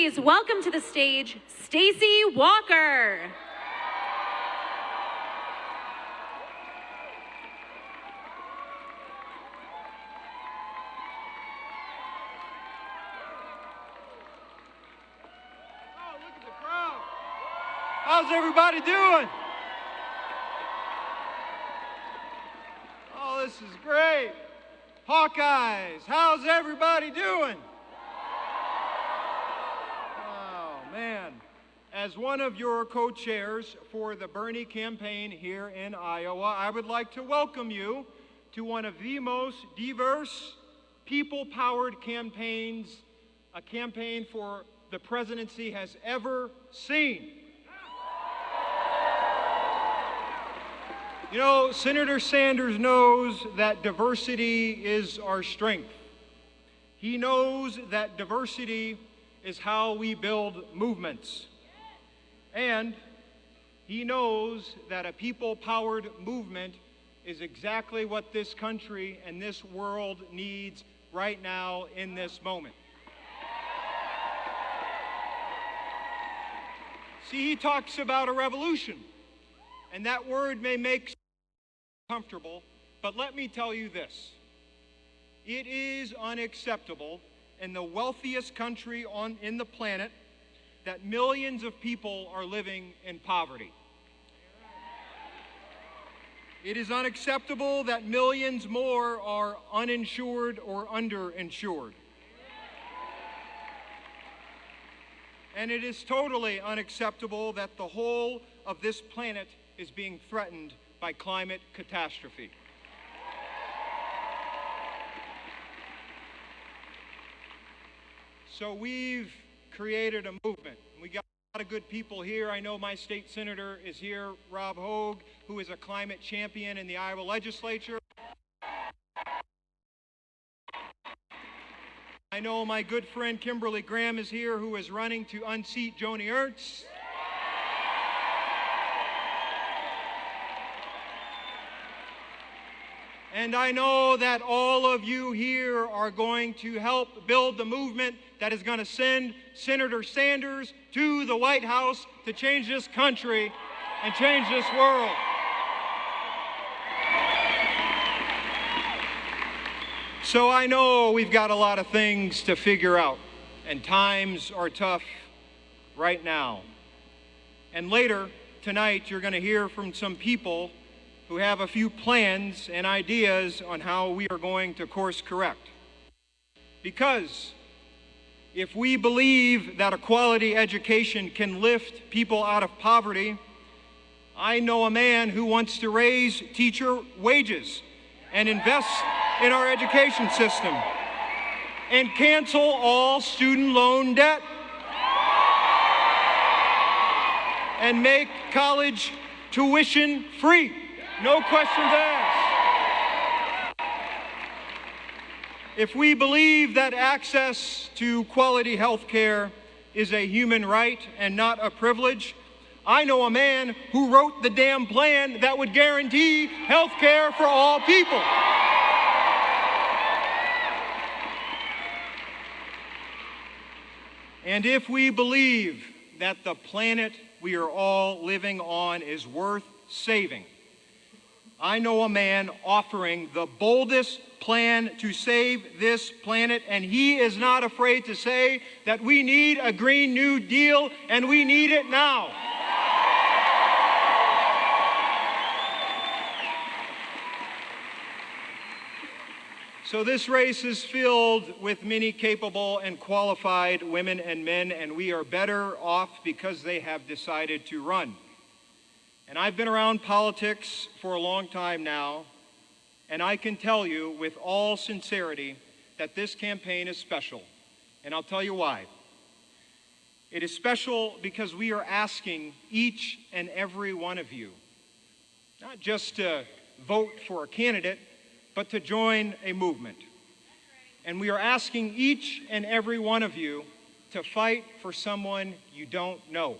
please welcome to the stage Stacy Walker. Oh, look at the crowd. How's everybody doing? Oh, this is great. Hawkeyes, how's everybody doing? Oh, man. As one of your co-chairs for the Bernie campaign here in Iowa, I would like to welcome you to one of the most diverse, people-powered campaigns a campaign for the presidency has ever seen. You know, Senator Sanders knows that diversity is our strength. He knows that diversity is how we build movements. And he knows that a people-powered movement is exactly what this country and this world needs right now in this moment. See, he talks about a revolution, and that word may make comfortable, but let me tell you this. It is unacceptable in the wealthiest country in the planet that millions of people are living in poverty. It is unacceptable that millions more are uninsured or underinsured. And it is totally unacceptable that the whole of this planet is being threatened by climate catastrophe. So we've created a movement. We got a lot of good people here. I know my state senator is here, Rob Hogue, who is a climate champion in the Iowa legislature. I know my good friend Kimberly Graham is here, who is running to unseat Joni Ernst. And I know that all of you here are going to help build the movement that is going to send Senator Sanders to the White House to change this country and change this world. So I know we've got a lot of things to figure out, and times are tough right now. And later tonight, you're going to hear from some people who have a few plans and ideas on how we are going to course correct. Because if we believe that a quality education can lift people out of poverty, I know a man who wants to raise teacher wages and invest in our education system and cancel all student loan debt and make college tuition free. No questions asked. If we believe that access to quality health care is a human right and not a privilege, I know a man who wrote the damn plan that would guarantee health care for all people. And if we believe that the planet we are all living on is worth saving, I know a man offering the boldest plan to save this planet, and he is not afraid to say that we need a Green New Deal, and we need it now. So this race is filled with many capable and qualified women and men, and we are better off because they have decided to run. And I've been around politics for a long time now, and I can tell you with all sincerity that this campaign is special. And I'll tell you why. It is special because we are asking each and every one of you, not just to vote for a candidate, but to join a movement. And we are asking each and every one of you to fight for someone you don't know.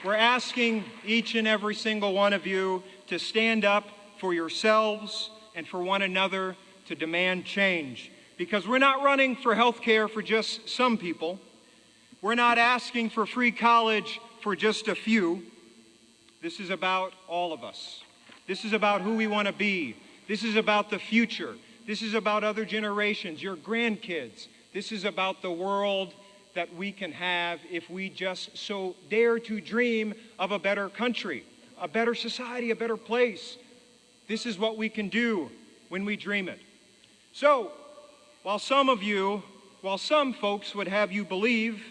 We're asking each and every single one of you to stand up for yourselves and for one another to demand change. Because we're not running for health care for just some people. We're not asking for free college for just a few. This is about all of us. This is about who we want to be. This is about the future. This is about other generations, your grandkids. This is about the world that we can have if we just so dare to dream of a better country, a better society, a better place. This is what we can do when we dream it. So, while some folks would have you believe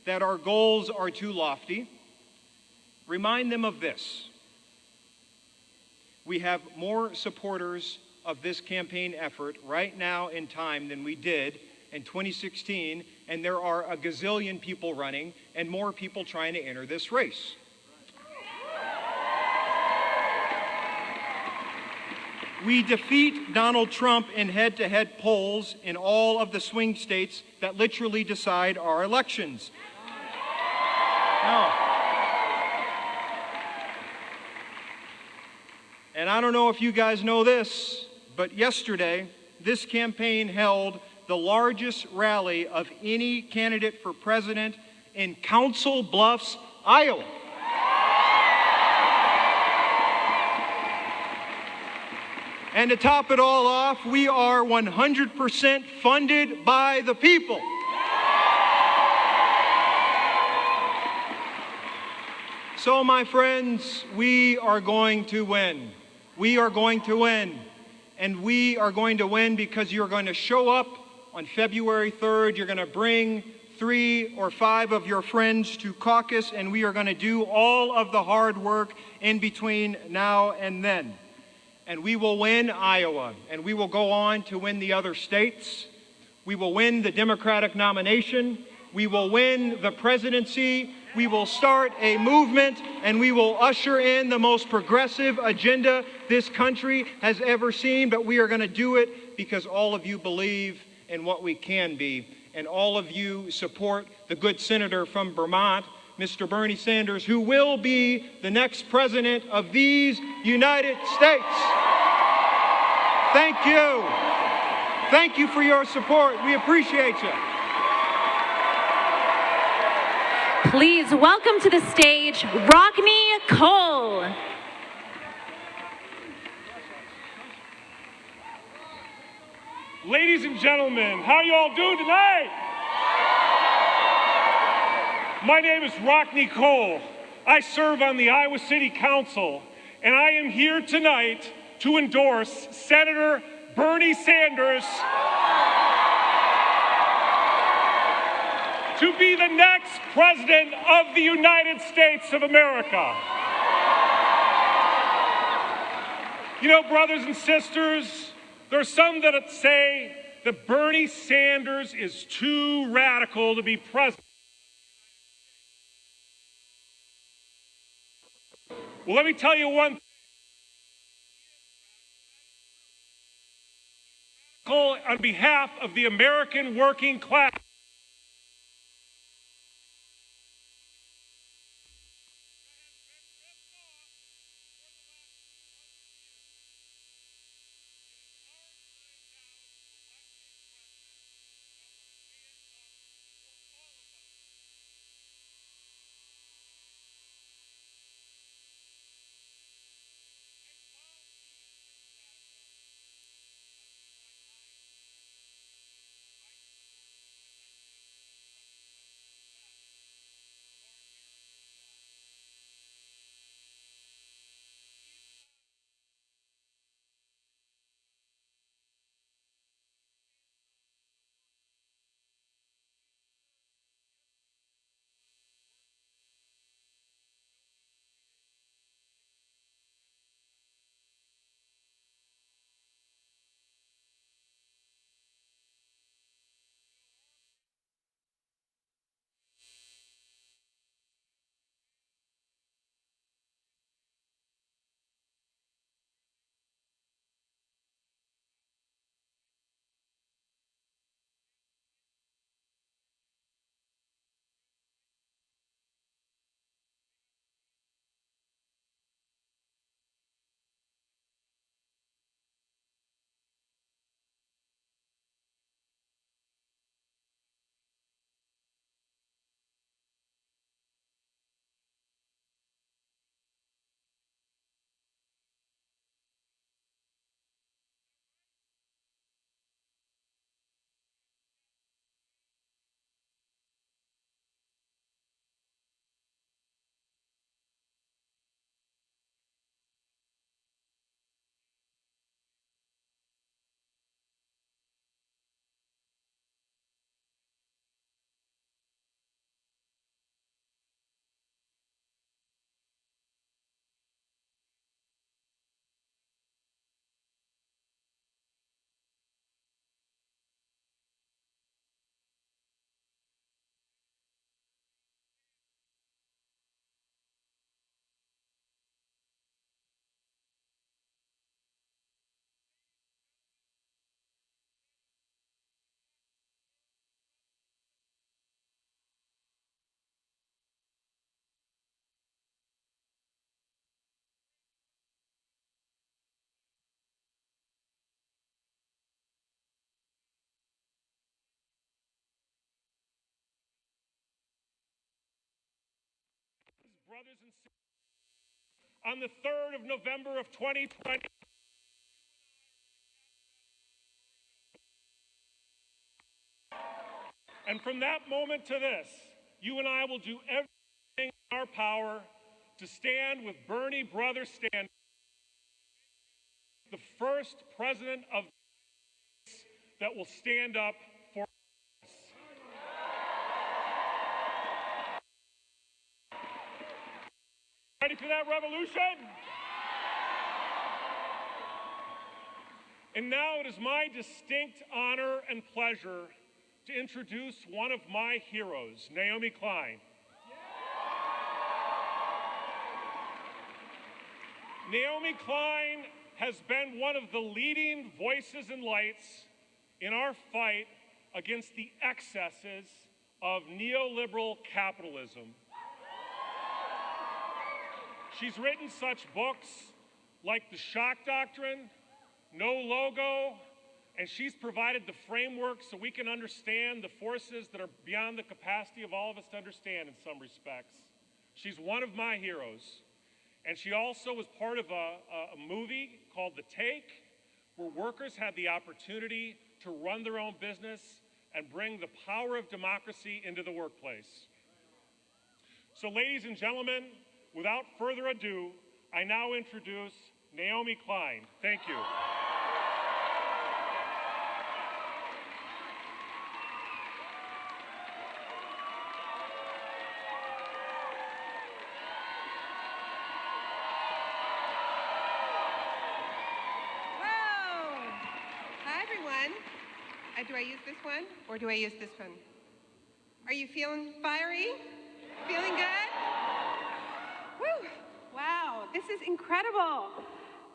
that our goals are too lofty, remind them of this. We have more supporters of this campaign effort right now in time than we did in 2016, and there are a gazillion people running and more people trying to enter this race. We defeat Donald Trump in head-to-head polls in all of the swing states that literally decide our elections. Now, and I don't know if you guys know this, but yesterday, this campaign held the largest rally of any candidate for president in Council Bluffs, Iowa. And to top it all off, we are 100% funded by the people. So, my friends, we are going to win. We are going to win. And we are going to win because you're going to show up on February 3rd. You're going to bring 3 or 5 of your friends to caucus, and we are going to do all of the hard work in between now and then. And we will win Iowa, and we will go on to win the other states. We will win the Democratic nomination. We will win the presidency. We will start a movement, and we will usher in the most progressive agenda this country has ever seen. But we are going to do it because all of you believe in what we can be, and all of you support the good senator from Vermont, Mr. Bernie Sanders, who will be the next president of these United States. Thank you. Thank you for your support. We appreciate you. Please welcome to the stage Rockne Cole. Ladies and gentlemen, how you all doing tonight? My name is Rockne Cole. I serve on the Iowa City Council, and I am here tonight to endorse Senator Bernie Sanders to be the next president of the United States of America. You know, brothers and sisters, there are some that say that Bernie Sanders is too radical to be president. Well, let me tell you one thing. On behalf of the American working class. brothers and sisters, on the 3rd of November of 2020, and from that moment to this, you and I will do everything in our power to stand with Bernie Brothers Stand, the first president of the United States that will stand up for us. Ready for that revolution? And now it is my distinct honor and pleasure to introduce one of my heroes, Naomi Klein. Naomi Klein has been one of the leading voices and lights in our fight against the excesses of neoliberal capitalism. She's written such books like The Shock Doctrine, No Logo, and she's provided the framework so we can understand the forces that are beyond the capacity of all of us to understand in some respects. She's one of my heroes. And she also was part of a movie called The Take, where workers had the opportunity to run their own business and bring the power of democracy into the workplace. So ladies and gentlemen, without further ado, I now introduce Naomi Klein. Thank you. Do I use this one or do I use this one? Are you feeling fiery? Feeling good? Woo! Wow, this is incredible.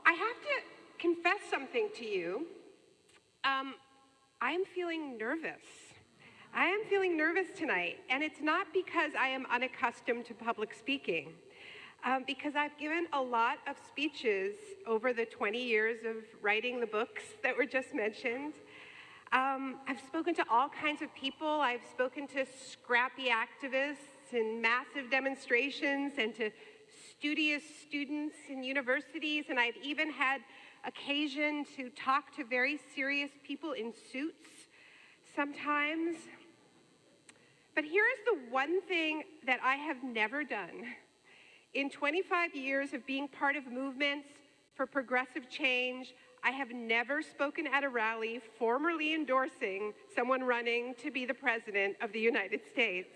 I have to confess something to you. I am feeling nervous. I am feeling nervous tonight, and it's not because I am unaccustomed to public speaking, because I've given a lot of speeches over the 20 years of writing the books that were just mentioned. I've spoken to all kinds of people. I've spoken to scrappy activists in massive demonstrations and to studious students in universities, and I've even had occasion to talk to very serious people in suits sometimes. But here is the one thing that I have never done. In 25 years of being part of movements for progressive change, I have never spoken at a rally formally endorsing someone running to be the President of the United States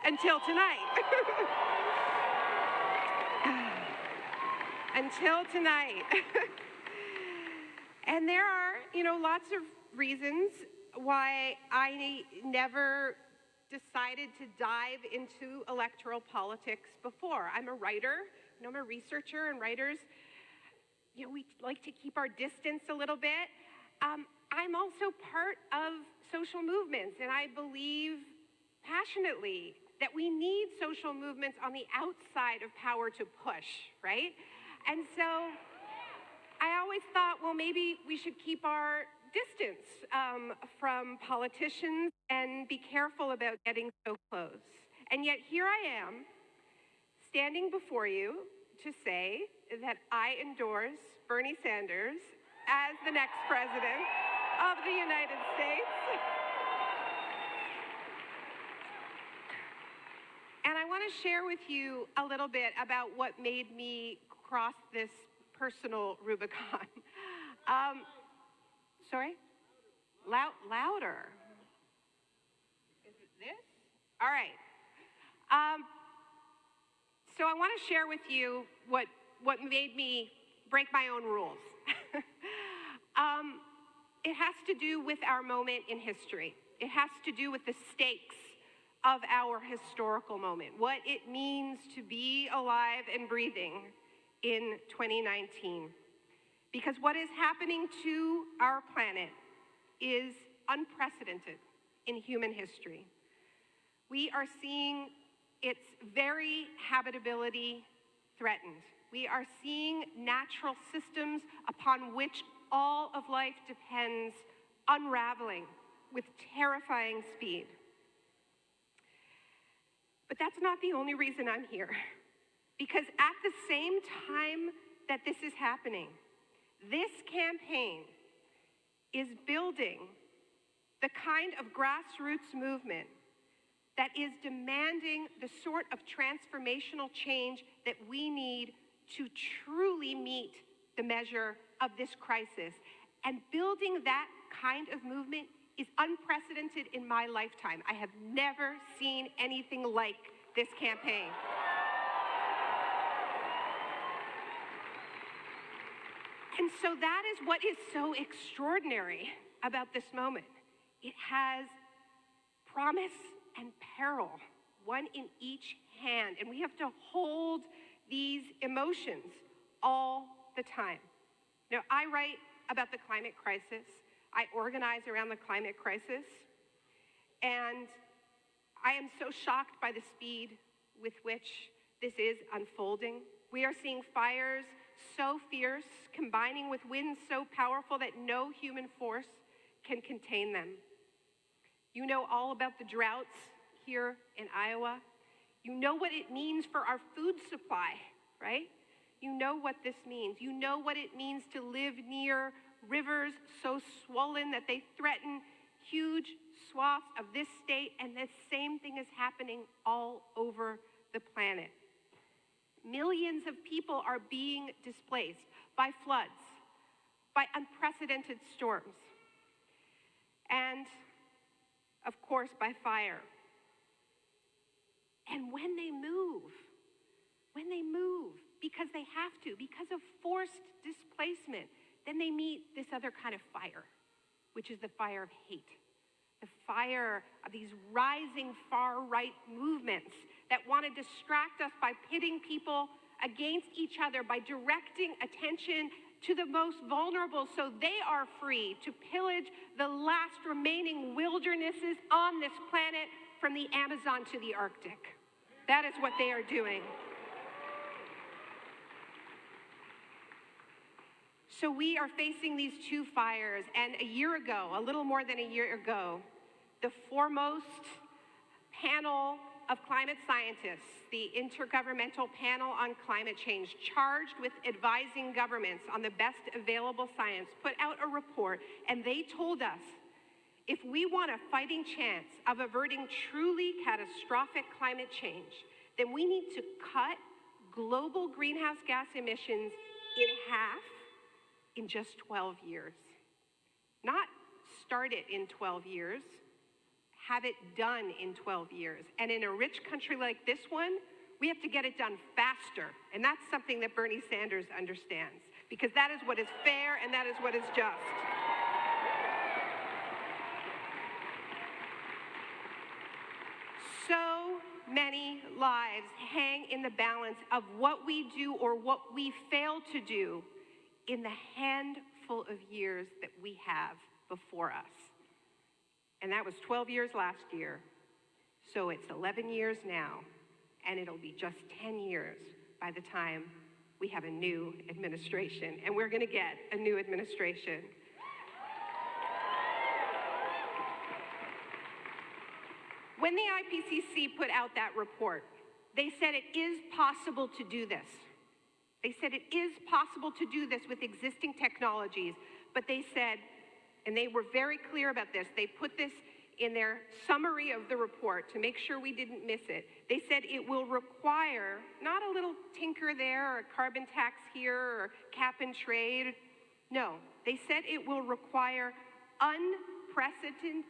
until tonight. Until tonight. And there are, lots of reasons why I never decided to dive into electoral politics before. I'm a writer, I'm a researcher, and writers, we like to keep our distance a little bit. I'm also part of social movements, and I believe passionately that we need social movements on the outside of power to push, right? And so I always thought, well, maybe we should keep our distance from politicians and be careful about getting so close. And yet here I am, standing before you to say that I endorse Bernie Sanders as the next president of the United States. And I want to share with you a little bit about what made me cross this personal Rubicon. Sorry? Louder. Is it this? All right. So I want to share with you what made me break my own rules. It has to do with our moment in history. It has to do with the stakes of our historical moment, what it means to be alive and breathing in 2019. Because what is happening to our planet is unprecedented in human history. We are seeing its very habitability threatened. We are seeing natural systems upon which all of life depends unraveling with terrifying speed. But that's not the only reason I'm here. Because at the same time that this is happening, this campaign is building the kind of grassroots movement that is demanding the sort of transformational change that we need to truly meet the measure of this crisis. And building that kind of movement is unprecedented in my lifetime. I have never seen anything like this campaign. And so that is what is so extraordinary about this moment. It has promise and peril, one in each hand, and we have to hold these emotions all the time. Now, I write about the climate crisis. I organize around the climate crisis, and I am so shocked by the speed with which this is unfolding. We are seeing fires so fierce, combining with winds so powerful that no human force can contain them. You know all about the droughts here in Iowa. You know what it means for our food supply, right? You know what this means. You know what it means to live near rivers so swollen that they threaten huge swaths of this state, and the same thing is happening all over the planet. Millions of people are being displaced by floods, by unprecedented storms, and of course by fire. And when they move, because they have to, because of forced displacement, then they meet this other kind of fire, which is the fire of hate. The fire of these rising far-right movements that want to distract us by pitting people against each other, by directing attention to the most vulnerable so they are free to pillage the last remaining wildernesses on this planet from the Amazon to the Arctic. That is what they are doing. So we are facing these two fires, and a little more than a year ago, the foremost panel of climate scientists, the Intergovernmental Panel on Climate Change, charged with advising governments on the best available science, put out a report, and they told us, if we want a fighting chance of averting truly catastrophic climate change, then we need to cut global greenhouse gas emissions in half in just 12 years. Not start it in 12 years, have it done in 12 years. And in a rich country like this one, we have to get it done faster. And that's something that Bernie Sanders understands, because that is what is fair and that is what is just. So many lives hang in the balance of what we do or what we fail to do in the handful of years that we have before us. And that was 12 years last year, so it's 11 years now, and it'll be just 10 years by the time we have a new administration, and we're gonna get a new administration. When the IPCC put out that report, they said it is possible to do this. They said it is possible to do this with existing technologies, but they said, and they were very clear about this, they put this in their summary of the report to make sure we didn't miss it. They said it will require not a little tinker there or a carbon tax here or cap and trade. No, they said it will require unprecedented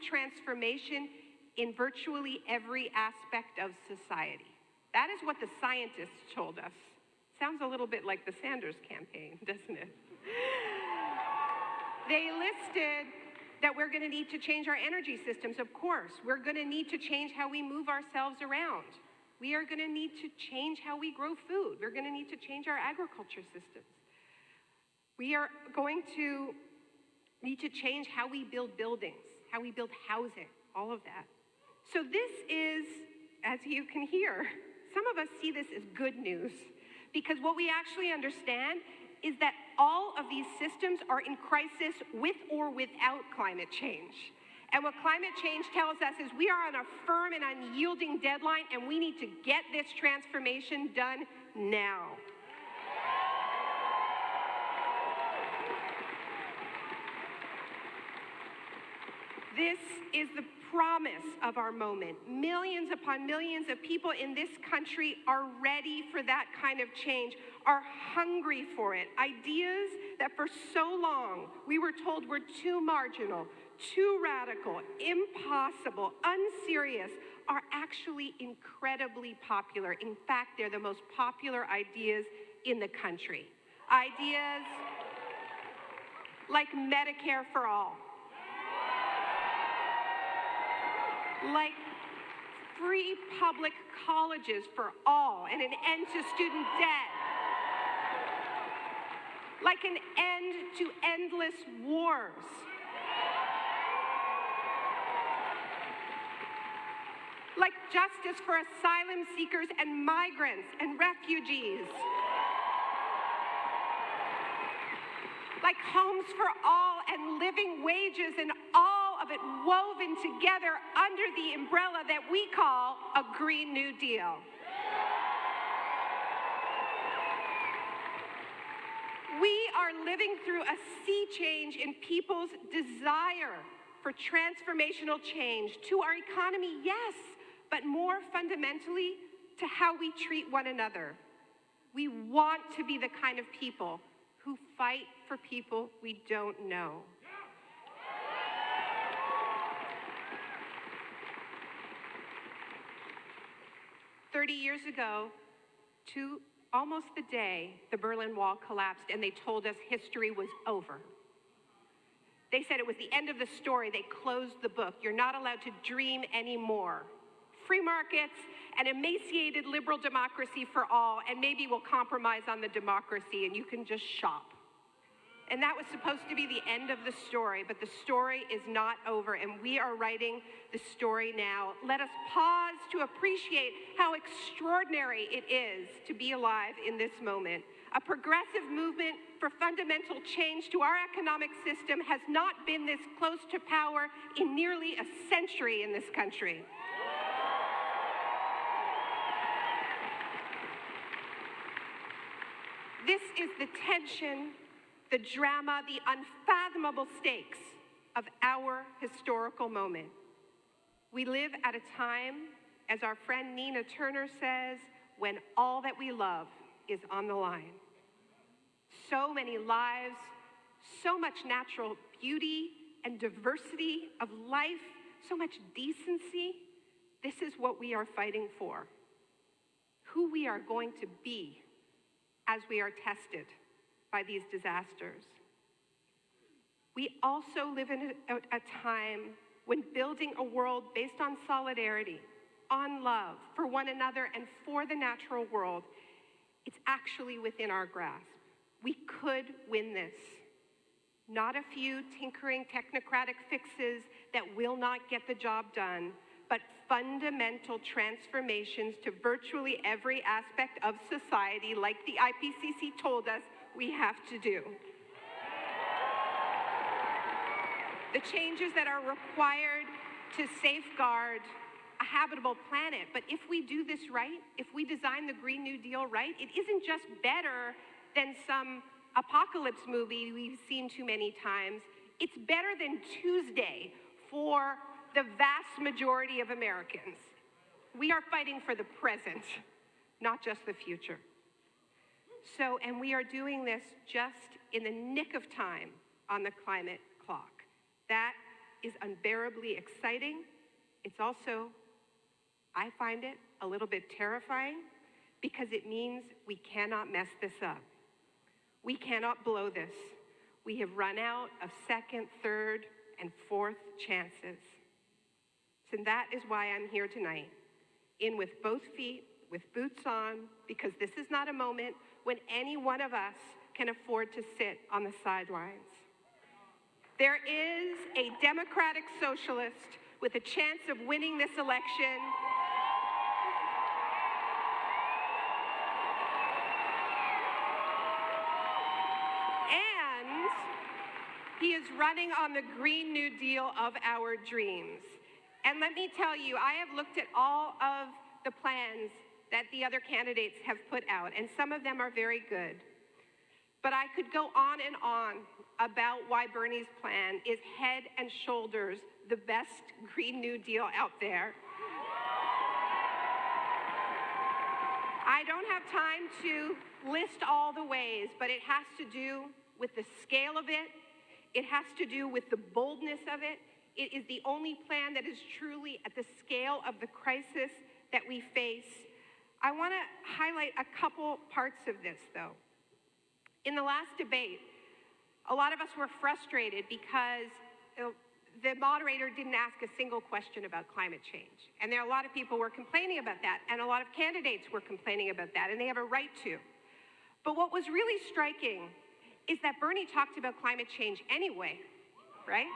transformation in virtually every aspect of society. That is what the scientists told us. Sounds a little bit like the Sanders campaign, doesn't it? They listed that we're going to need to change our energy systems, of course. We're going to need to change how we move ourselves around. We are going to need to change how we grow food. We're going to need to change our agriculture systems. We are going to need to change how we build buildings, how we build housing, all of that. So this is, as you can hear, some of us see this as good news, because what we actually understand is that all of these systems are in crisis with or without climate change. And what climate change tells us is we are on a firm and unyielding deadline, and we need to get this transformation done now. This is the promise of our moment. Millions upon millions of people in this country are ready for that kind of change, are hungry for it. Ideas that for so long we were told were too marginal, too radical, impossible, unserious, are actually incredibly popular. In fact, they're the most popular ideas in the country. Ideas like Medicare for all, like free public colleges for all and an end to student debt, like an end to endless wars, like justice for asylum seekers and migrants and refugees, like homes for all and living wages and all of it woven together under the umbrella that we call a Green New Deal. We are living through a sea change in people's desire for transformational change to our economy, yes, but more fundamentally to how we treat one another. We want to be the kind of people who fight for people we don't know. "30 years ago, to almost the day, the Berlin Wall collapsed, and they told us history was over. They said it was the end of the story. They closed the book. You're not allowed to dream anymore. Free markets, an emaciated liberal democracy for all, and maybe we'll compromise on the democracy and you can just shop." And that was supposed to be the end of the story, but the story is not over, and we are writing the story now. Let us pause to appreciate how extraordinary it is to be alive in this moment. A progressive movement for fundamental change to our economic system has not been this close to power in nearly a century in this country. This is the tension, the drama, the unfathomable stakes of our historical moment. We live at a time, as our friend Nina Turner says, when all that we love is on the line. So many lives, so much natural beauty and diversity of life, so much decency. This is what we are fighting for. Who we are going to be as we are tested by these disasters. We also live in a time when building a world based on solidarity, on love for one another and for the natural world, it's actually within our grasp. We could win this. Not a few tinkering technocratic fixes that will not get the job done, but fundamental transformations to virtually every aspect of society, like the IPCC told us we have to do. The changes that are required to safeguard a habitable planet. But if we do this right, if we design the Green New Deal right, it isn't just better than some apocalypse movie we've seen too many times. It's better than Tuesday for the vast majority of Americans. We are fighting for the present, not just the future. So, and we are doing this just in the nick of time on the climate clock. That is unbearably exciting. It's also, I find it a little bit terrifying because it means we cannot mess this up. We cannot blow this. We have run out of second, third, and fourth chances. And that is why I'm here tonight, in with both feet, with boots on, because this is not a moment when any one of us can afford to sit on the sidelines. There is a democratic socialist with a chance of winning this election. He is running on the Green New Deal of our dreams. And let me tell you, I have looked at all of the plans that the other candidates have put out, and some of them are very good. But I could go on and on about why Bernie's plan is head and shoulders the best Green New Deal out there. I don't have time to list all the ways, but it has to do with the scale of it. It has to do with the boldness of it. It is the only plan that is truly at the scale of the crisis that we face. I want to highlight a couple parts of this, though. In the last debate, a lot of us were frustrated because the moderator didn't ask a single question about climate change. And there are a lot of people who were complaining about that, and a lot of candidates were complaining about that, and they have a right to. But what was really striking is that Bernie talked about climate change anyway, right?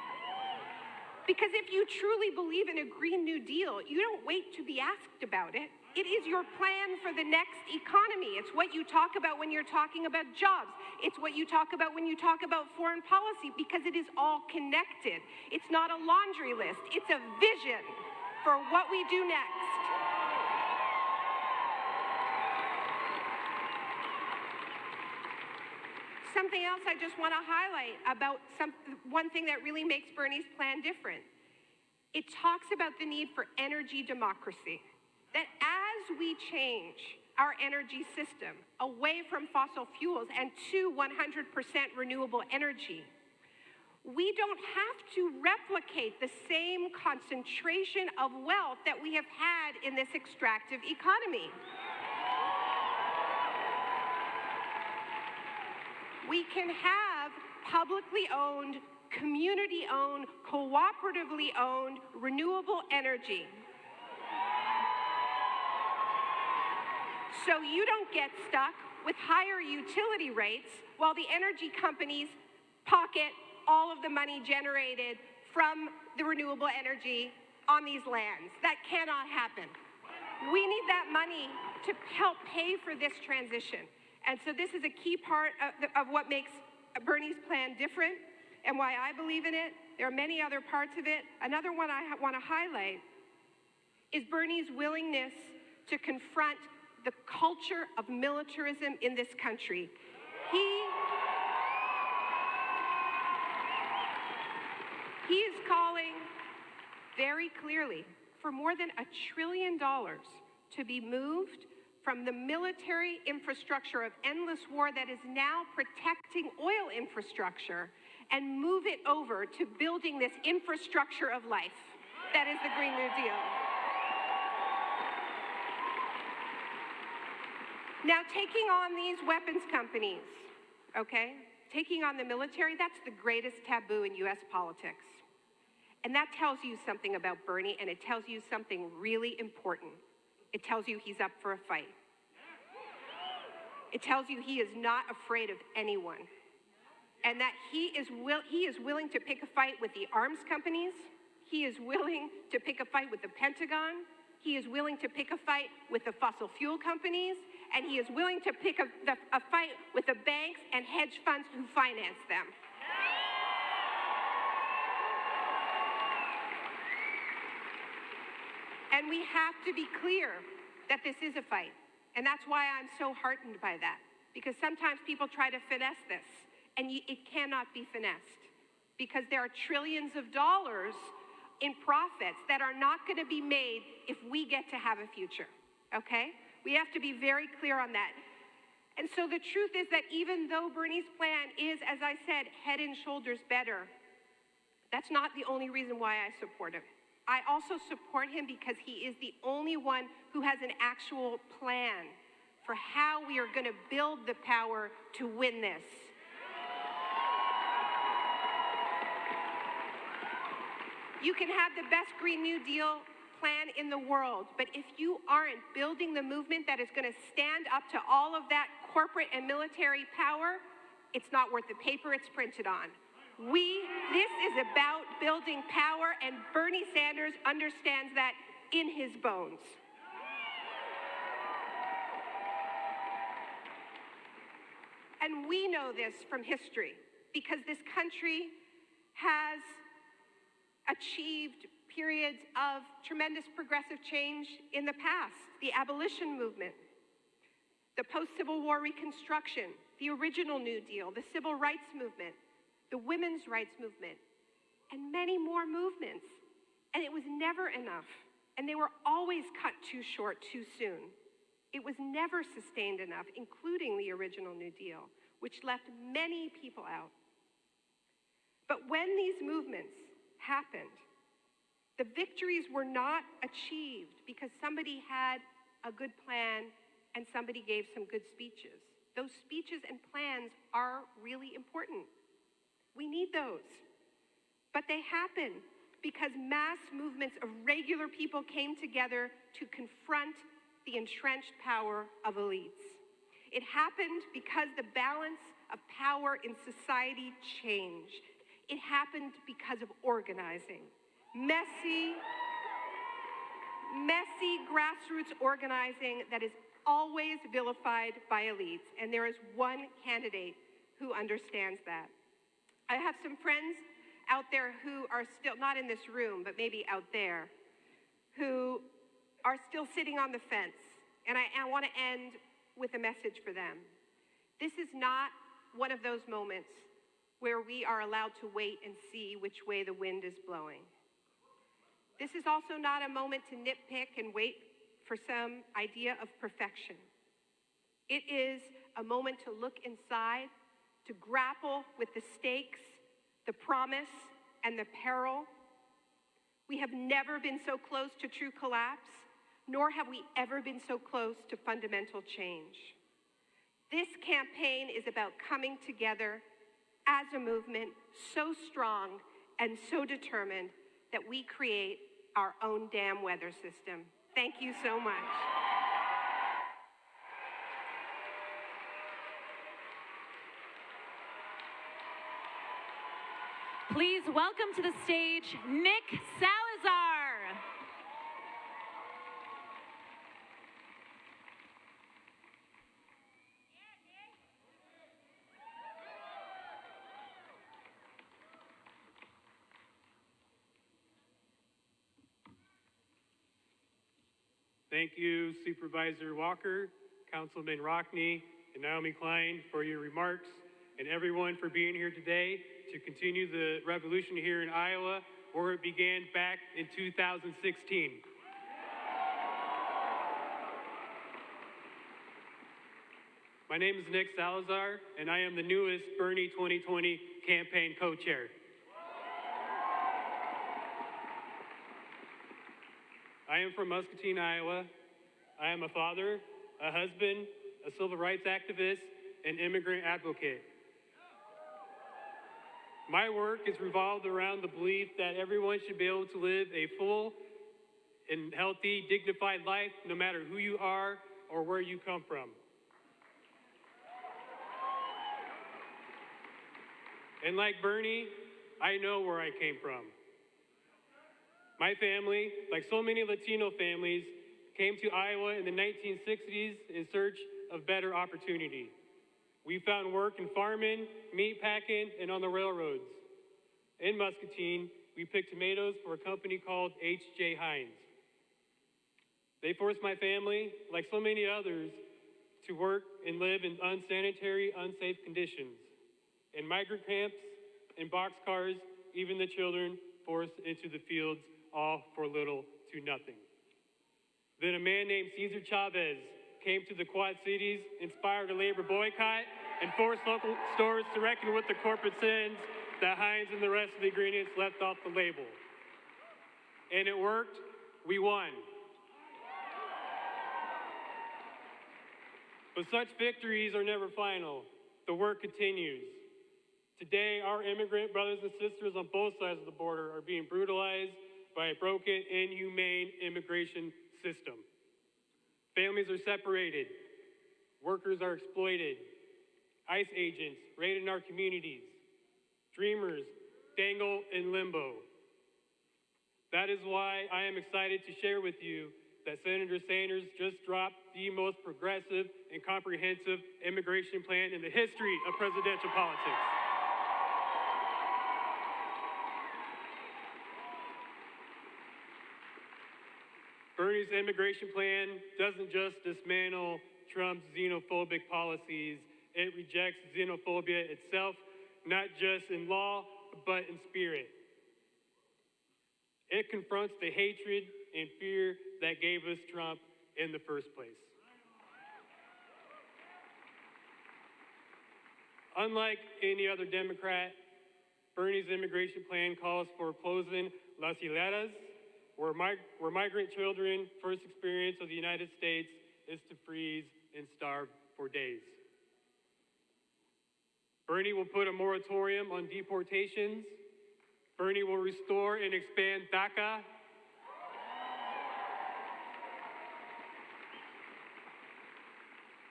Because if you truly believe in a Green New Deal, you don't wait to be asked about it. It is your plan for the next economy. It's what you talk about when you're talking about jobs. It's what you talk about when you talk about foreign policy, because it is all connected. It's not a laundry list. It's a vision for what we do next. Something else I just want to highlight about one thing that really makes Bernie's plan different. It talks about the need for energy democracy. That as we change our energy system away from fossil fuels and to 100% renewable energy, we don't have to replicate the same concentration of wealth that we have had in this extractive economy. We can have publicly owned, community-owned, cooperatively owned renewable energy. So you don't get stuck with higher utility rates while the energy companies pocket all of the money generated from the renewable energy on these lands. That cannot happen. We need that money to help pay for this transition. And so this is a key part of what makes Bernie's plan different and why I believe in it. There are many other parts of it. Another one I want to highlight is Bernie's willingness to confront the culture of militarism in this country. He is calling very clearly for more than $1 trillion to be moved from the military infrastructure of endless war that is now protecting oil infrastructure and move it over to building this infrastructure of life that is the Green New Deal. Now, taking on these weapons companies, okay, taking on the military, that's the greatest taboo in US politics. And that tells you something about Bernie, and it tells you something really important. It tells you he's up for a fight. It tells you he is not afraid of anyone. And that he is willing to pick a fight with the arms companies. He is willing to pick a fight with the Pentagon. He is willing to pick a fight with the fossil fuel companies. And he is willing to pick a fight with the banks and hedge funds who finance them. And we have to be clear that this is a fight. And that's why I'm so heartened by that. Because sometimes people try to finesse this, and it cannot be finessed. Because there are trillions of dollars in profits that are not going to be made if we get to have a future, okay? We have to be very clear on that. And so the truth is that even though Bernie's plan is, as I said, head and shoulders better, that's not the only reason why I support him. I also support him because he is the only one who has an actual plan for how we are going to build the power to win this. You can have the best Green New Deal plan in the world, but if you aren't building the movement that is going to stand up to all of that corporate and military power, it's not worth the paper it's printed on. This is about building power, and Bernie Sanders understands that in his bones. And we know this from history, because this country has achieved periods of tremendous progressive change in the past. The abolition movement, the post-Civil War Reconstruction, the original New Deal, the Civil Rights Movement, the Women's Rights Movement, and many more movements. And it was never enough. And they were always cut too short too soon. It was never sustained enough, including the original New Deal, which left many people out. But when these movements happened, the victories were not achieved because somebody had a good plan and somebody gave some good speeches. Those speeches and plans are really important. We need those. But they happen because mass movements of regular people came together to confront the entrenched power of elites. It happened because the balance of power in society changed. It happened because of organizing. Messy grassroots organizing that is always vilified by elites. And there is one candidate who understands that. I have some friends out there who are still, not in this room, but maybe out there, who are still sitting on the fence. And I want to end with a message for them. This is not one of those moments where we are allowed to wait and see which way the wind is blowing. This is also not a moment to nitpick and wait for some idea of perfection. It is a moment to look inside, to grapple with the stakes, the promise, and the peril. We have never been so close to true collapse, nor have we ever been so close to fundamental change. This campaign is about coming together as a movement so strong and so determined that we create our own damn weather system. Thank you so much. Please welcome to the stage, Nick Salazar. Thank you, Supervisor Walker, Councilman Rockne, and Naomi Klein for your remarks, and everyone for being here today to continue the revolution here in Iowa, where it began back in 2016. My name is Nick Salazar, and I am the newest Bernie 2020 campaign co-chair. I am from Muscatine, Iowa. I am a father, a husband, a civil rights activist, and immigrant advocate. My work is revolved around the belief that everyone should be able to live a full and healthy, dignified life, no matter who you are or where you come from. And like Bernie, I know where I came from. My family, like so many Latino families, came to Iowa in the 1960s in search of better opportunity. We found work in farming, meat packing, and on the railroads. In Muscatine, we picked tomatoes for a company called H.J. Heinz. They forced my family, like so many others, to work and live in unsanitary, unsafe conditions. In migrant camps, in boxcars, even the children forced into the fields, all for little to nothing. Then a man named Cesar Chavez came to the Quad Cities, inspired a labor boycott, and forced local stores to reckon with the corporate sins that Heinz and the rest of the ingredients left off the label. And it worked. We won. But such victories are never final. The work continues. Today, our immigrant brothers and sisters on both sides of the border are being brutalized by a broken, inhumane immigration system. Families are separated. Workers are exploited. ICE agents raiding our communities. Dreamers dangle in limbo. That is why I am excited to share with you that Senator Sanders just dropped the most progressive and comprehensive immigration plan in the history of presidential politics. Bernie's immigration plan doesn't just dismantle Trump's xenophobic policies, it rejects xenophobia itself, not just in law, but in spirit. It confronts the hatred and fear that gave us Trump in the first place. Unlike any other Democrat, Bernie's immigration plan calls for closing las hileras, where migrant children first experience of the United States is to freeze and starve for days. Bernie will put a moratorium on deportations. Bernie will restore and expand DACA.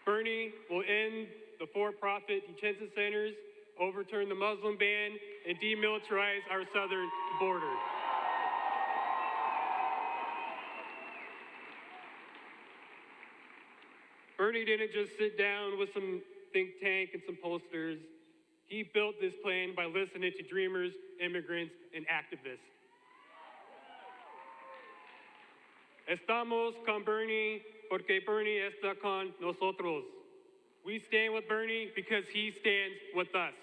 Bernie will end the for-profit detention centers, overturn the Muslim ban, and demilitarize our southern border. Bernie didn't just sit down with some think tank and some posters. He built this plan by listening to dreamers, immigrants, and activists. Estamos con Bernie porque Bernie está con nosotros. We stand with Bernie because he stands with us.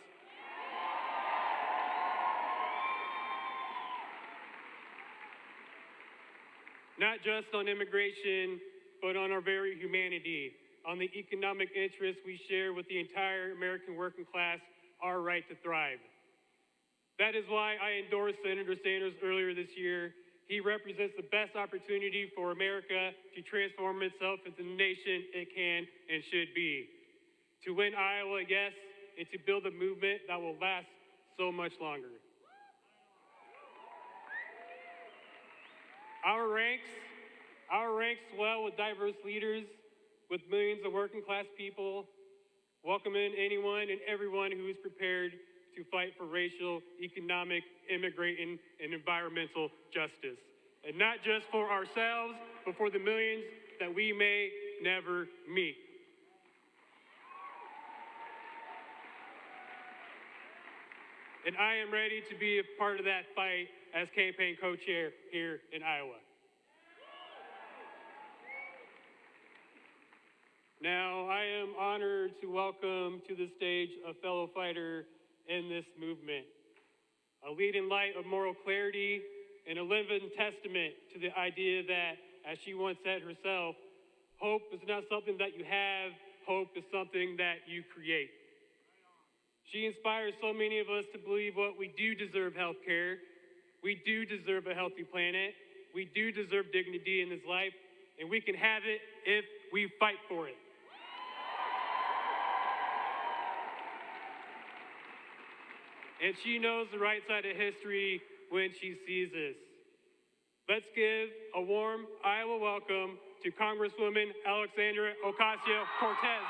Not just on immigration, but on our very humanity, on the economic interests we share with the entire American working class, our right to thrive. That is why I endorsed Senator Sanders earlier this year. He represents the best opportunity for America to transform itself into the nation it can and should be. To win Iowa, yes, and to build a movement that will last so much longer. Our ranks swell with diverse leaders, with millions of working class people, welcoming anyone and everyone who is prepared to fight for racial, economic, immigrant, and environmental justice. And not just for ourselves, but for the millions that we may never meet. And I am ready to be a part of that fight as campaign co-chair here in Iowa. Now, I am honored to welcome to the stage a fellow fighter in this movement, a leading light of moral clarity and a living testament to the idea that, as she once said herself, hope is not something that you have, hope is something that you create. She inspires so many of us to believe what we do deserve health care, we do deserve a healthy planet, we do deserve dignity in this life, and we can have it if we fight for it. And she knows the right side of history when she sees this. Let's give a warm Iowa welcome to Congresswoman Alexandria Ocasio-Cortez.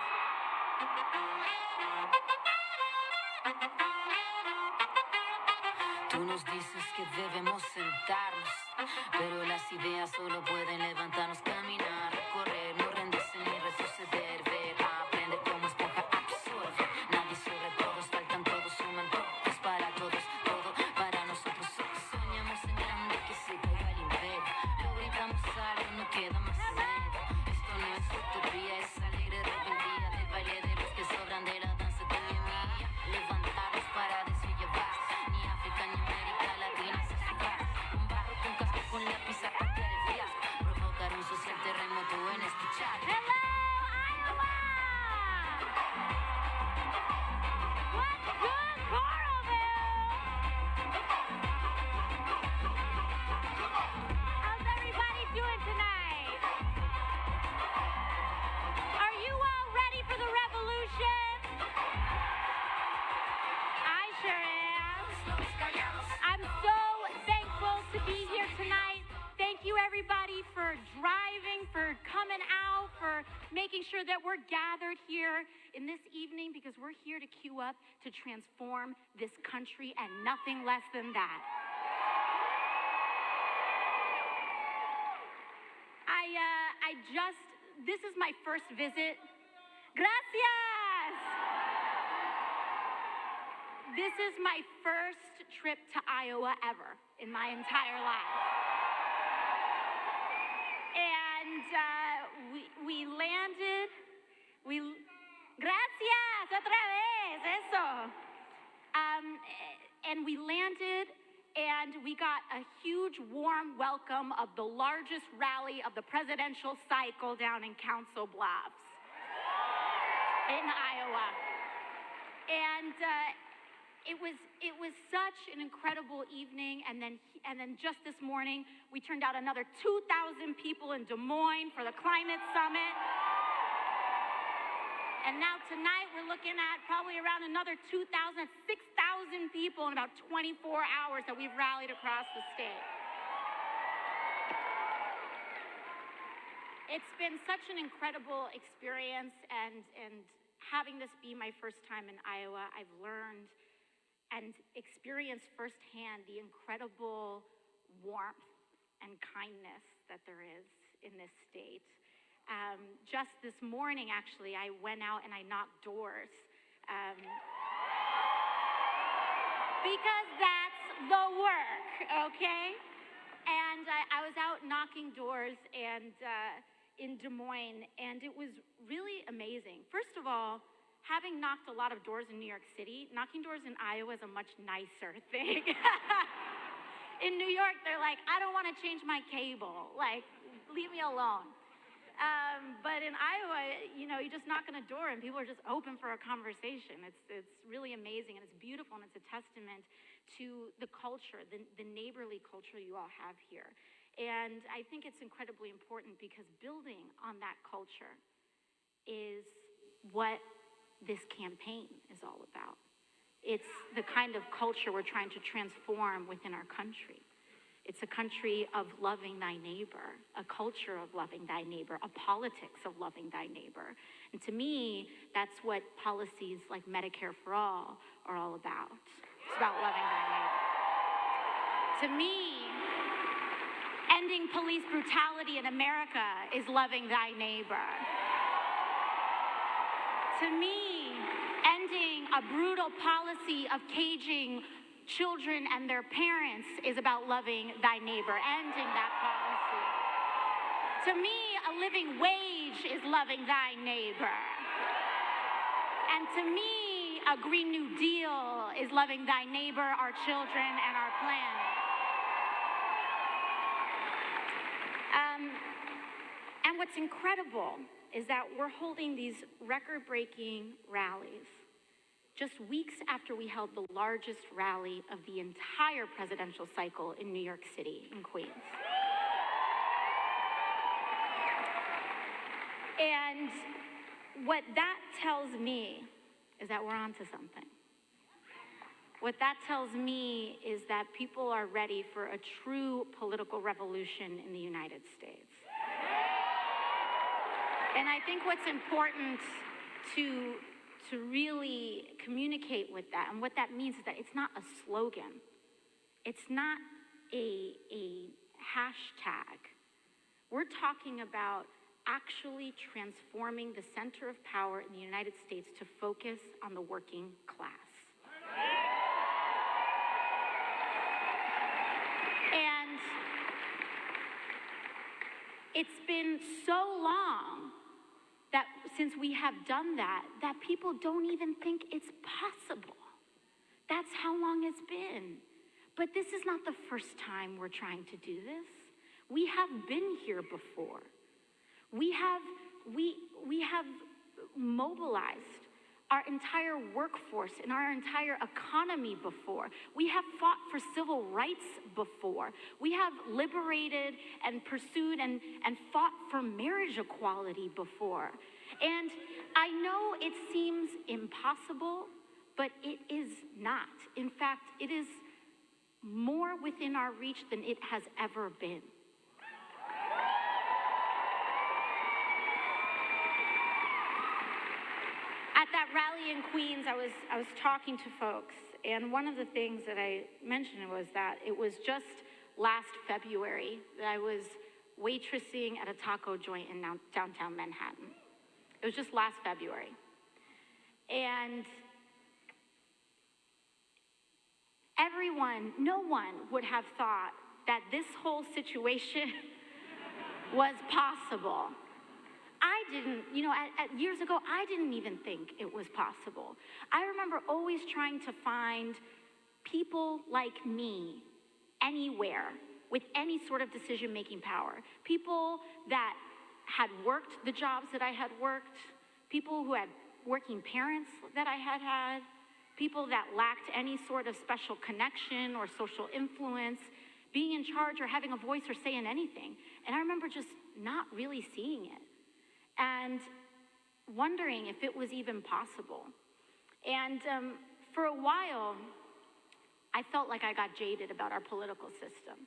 Tú nos dices que debemos sentarnos, pero las ideas solo pueden levantarnos, caminar, recorrer, no rendirse ni retroceder, ver, aprender como esponja absorbe. Nadie sobre todos, faltan todos, suman todos, para todos, todo para nosotros. Soñamos en grande que se caiga el imperio, lo gritamos algo, no queda más remedio. Esto no es utopía, es alegre rebeldía del baile de los que sobran de la danza de mi amiga. Levantarnos para decir llevar, ni África ni América Latina se suba. Un barro con casco con lápiz a patear el fiasco, provocar un social terremoto en escuchar. Hello, Iowa! What's good, Coralville? How's everybody doing tonight? Are you all ready for the revolution? I sure am. I'm so thankful to be here tonight. Thank you, everybody, for driving, for coming out, for making sure that we're gathered here in this evening, because we're here to queue up to transform this country and nothing less than that. This is my first visit. Gracias! This is my first trip to Iowa ever in my entire life. And we landed. Gracias, otra vez, eso. And we landed, and we got a huge warm welcome of the largest rally of the presidential cycle down in Council Bluffs in Iowa. And it was such an incredible evening. And then just this morning, we turned out another 2,000 people in Des Moines for the climate summit. And now tonight, we're looking at probably around another 2,000, 6,000 people in about 24 hours that we've rallied across the state. It's been such an incredible experience, and having this be my first time in Iowa, I've learned and experienced firsthand the incredible warmth and kindness that there is in this state. Just this morning, actually, I went out and I knocked doors because that's the work, okay? And I was out knocking doors and in Des Moines, and it was really amazing. First of all, having knocked a lot of doors in New York City, knocking doors in Iowa is a much nicer thing. In New York, they're like, I don't want to change my cable. Like, leave me alone. But in Iowa, you know, you just knock on a door and people are just open for a conversation. It's really amazing, and it's beautiful, and it's a testament to the culture, the neighborly culture you all have here. And I think it's incredibly important because building on that culture is what this campaign is all about. It's the kind of culture we're trying to transform within our country. It's a country of loving thy neighbor, a culture of loving thy neighbor, a politics of loving thy neighbor. And to me, that's what policies like Medicare for All are all about. It's about loving thy neighbor. To me, ending police brutality in America is loving thy neighbor. To me, ending a brutal policy of caging children and their parents is about loving thy neighbor, ending that policy. To me, a living wage is loving thy neighbor. And to me, a Green New Deal is loving thy neighbor, our children, and our planet. And what's incredible is that we're holding these record-breaking rallies just weeks after we held the largest rally of the entire presidential cycle in New York City, in Queens. And what that tells me is that we're onto something. What that tells me is that people are ready for a true political revolution in the United States. And I think what's important to really communicate with that, and what that means is that it's not a slogan. It's not a hashtag. We're talking about actually transforming the center of power in the United States to focus on the working class. And it's been so long that since we have done that people don't even think it's possible. That's how long it's been. But this is not the first time we're trying to do this. We have been here before. We have mobilized our entire workforce and our entire economy before. We have fought for civil rights before. We have liberated and pursued and fought for marriage equality before. And I know it seems impossible, but it is not. In fact, it is more within our reach than it has ever been. At that rally in Queens, I was talking to folks, and one of the things that I mentioned was that it was just last February that I was waitressing at a taco joint in downtown Manhattan. It was just last February. And no one would have thought that this whole situation was possible. I I didn't, years ago, I didn't even think it was possible. I remember always trying to find people like me anywhere with any sort of decision-making power. People that had worked the jobs that I had worked, people who had working parents that I had had, people that lacked any sort of special connection or social influence, being in charge or having a voice or saying anything. And I remember just not really seeing it and wondering if it was even possible. And for a while, I felt like I got jaded about our political system.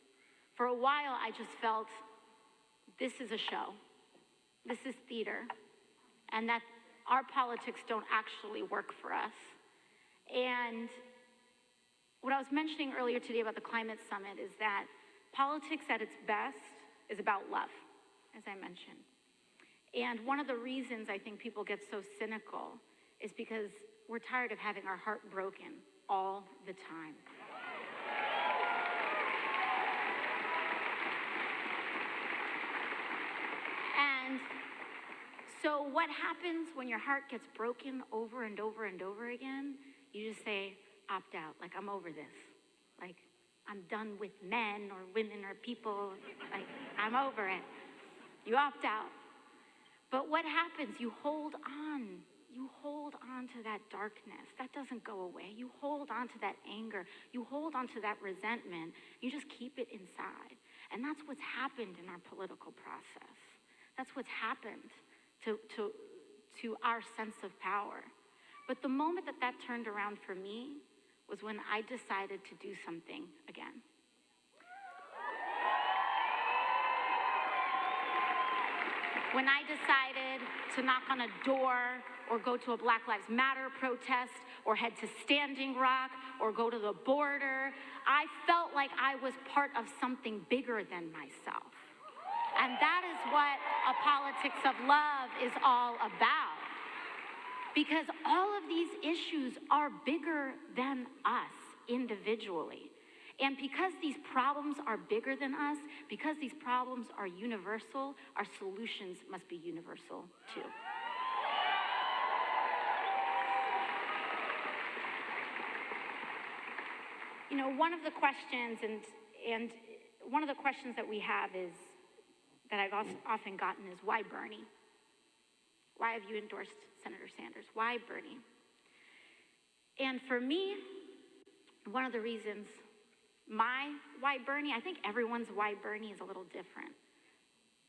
For a while, I just felt this is a show. This is theater. And that our politics don't actually work for us. And what I was mentioning earlier today about the climate summit is that politics at its best is about love, as I mentioned. And one of the reasons I think people get so cynical is because we're tired of having our heart broken all the time. And so what happens when your heart gets broken over and over and over again? You just say, opt out, like I'm over this. Like I'm done with men or women or people, like I'm over it. You opt out. But what happens? You hold on to that darkness. That doesn't go away. You hold on to that anger. You hold on to that resentment. You just keep it inside. And that's what's happened in our political process. That's what's happened to our sense of power. But the moment that turned around for me was when I decided to do something again. When I decided to knock on a door or go to a Black Lives Matter protest or head to Standing Rock or go to the border, I felt like I was part of something bigger than myself. And that is what a politics of love is all about. Because all of these issues are bigger than us individually. And because these problems are bigger than us, because these problems are universal, our solutions must be universal too. You know, one of the questions and one of the questions that we have is, that I've often gotten is, why Bernie? Why have you endorsed Senator Sanders? Why Bernie? And for me, one of the reasons my why Bernie, I think everyone's why Bernie is a little different.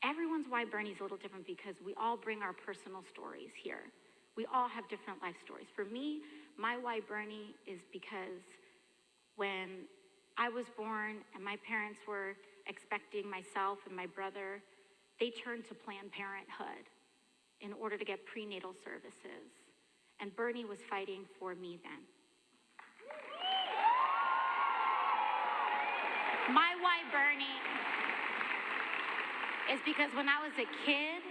Everyone's why Bernie is a little different because we all bring our personal stories here. We all have different life stories. For me, my why Bernie is because when I was born and my parents were expecting myself and my brother, they turned to Planned Parenthood in order to get prenatal services. And Bernie was fighting for me then. My why Bernie is because when I was a kid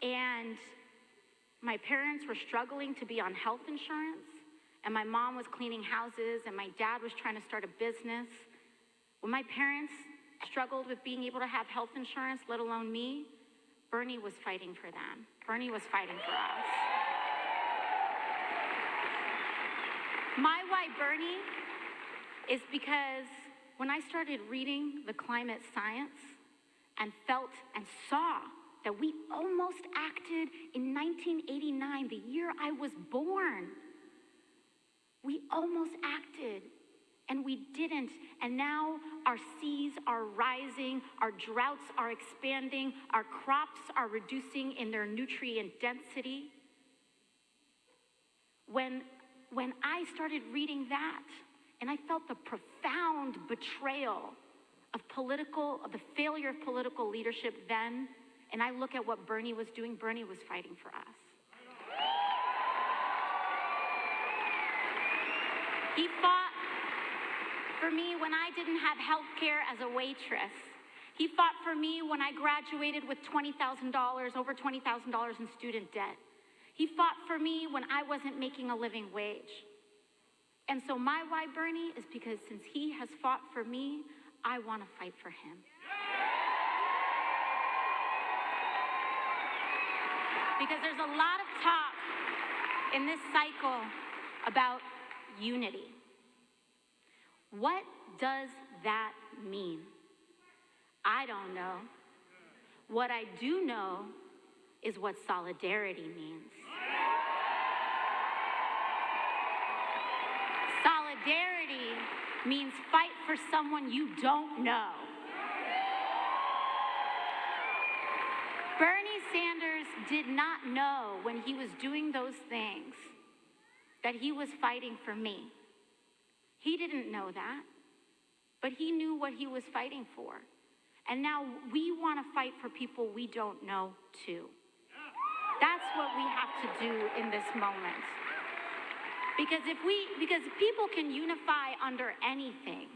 and my parents were struggling to be on health insurance and my mom was cleaning houses and my dad was trying to start a business, when my parents struggled with being able to have health insurance, let alone me, Bernie was fighting for them. Bernie was fighting for us. My why Bernie is because when I started reading the climate science and felt and saw that we almost acted in 1989, the year I was born, we almost acted and we didn't. And now our seas are rising, our droughts are expanding, our crops are reducing in their nutrient density. When I started reading that, and I felt the profound betrayal of the failure of political leadership then, and I look at what Bernie was doing, Bernie was fighting for us. He fought for me when I didn't have health care as a waitress. He fought for me when I graduated with $20,000, over $20,000 in student debt. He fought for me when I wasn't making a living wage. And so my why Bernie is because since he has fought for me, I want to fight for him. because there's a lot of talk in this cycle about unity. What does that mean? I don't know. What I do know is what solidarity means. Solidarity means fight for someone you don't know. Bernie Sanders did not know when he was doing those things that he was fighting for me. He didn't know that, but he knew what he was fighting for. And now we want to fight for people we don't know too. That's what we have to do in this moment. Because people can unify under anything,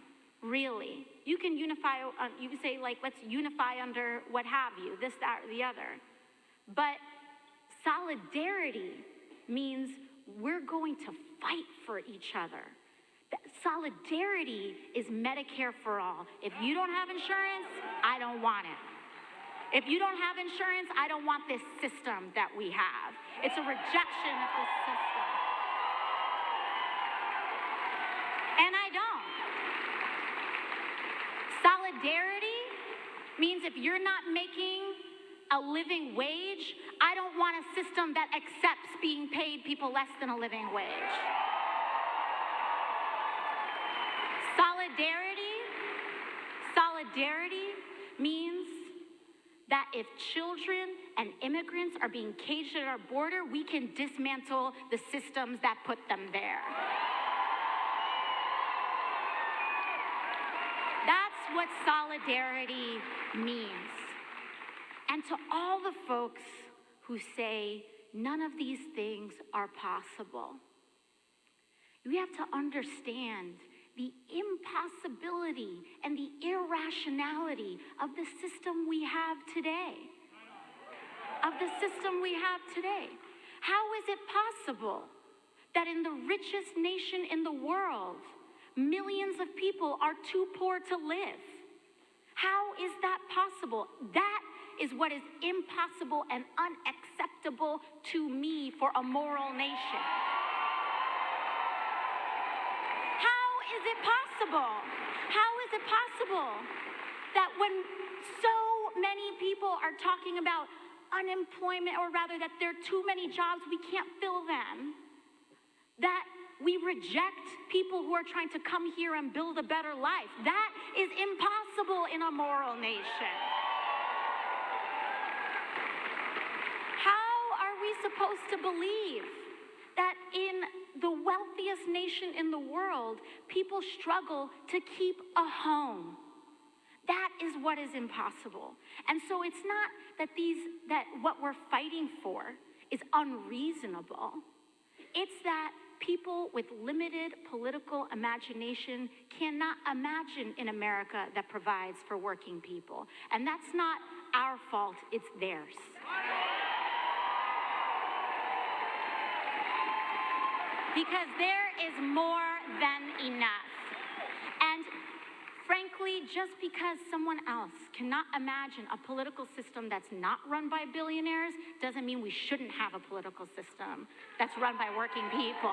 really. You can unify, you can say like, let's unify under what have you, this, that, or the other. But solidarity means we're going to fight for each other. Solidarity is Medicare for all. If you don't have insurance, I don't want it. If you don't have insurance, I don't want this system that we have. It's a rejection of this system. And I don't. Solidarity means if you're not making a living wage, I don't want a system that accepts being paid people less than a living wage. Solidarity means that if children and immigrants are being caged at our border, we can dismantle the systems that put them there. That's what solidarity means. And to all the folks who say none of these things are possible, you have to understand the impossibility and the irrationality of the system we have today. How is it possible that in the richest nation in the world, millions of people are too poor to live? How is that possible? That is what is impossible and unacceptable to me for a moral nation. How is it possible that when so many people are talking about unemployment, or rather that there are too many jobs, we can't fill them, that we reject people who are trying to come here and build a better life? That is impossible in a moral nation. How are we supposed to believe that in the wealthiest nation in the world, people struggle to keep a home? That is what is impossible. And so it's not that what we're fighting for is unreasonable. It's that people with limited political imagination cannot imagine an America that provides for working people. And that's not our fault, it's theirs. Because there is more than enough. And frankly, just because someone else cannot imagine a political system that's not run by billionaires doesn't mean we shouldn't have a political system that's run by working people.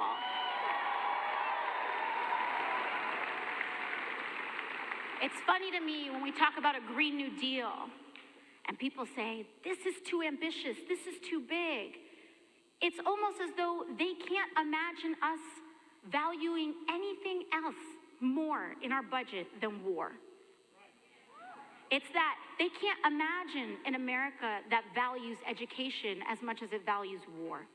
It's funny to me when we talk about a Green New Deal and people say, this is too ambitious, this is too big. It's almost as though they can't imagine us valuing anything else more in our budget than war. It's that they can't imagine an America that values education as much as it values war,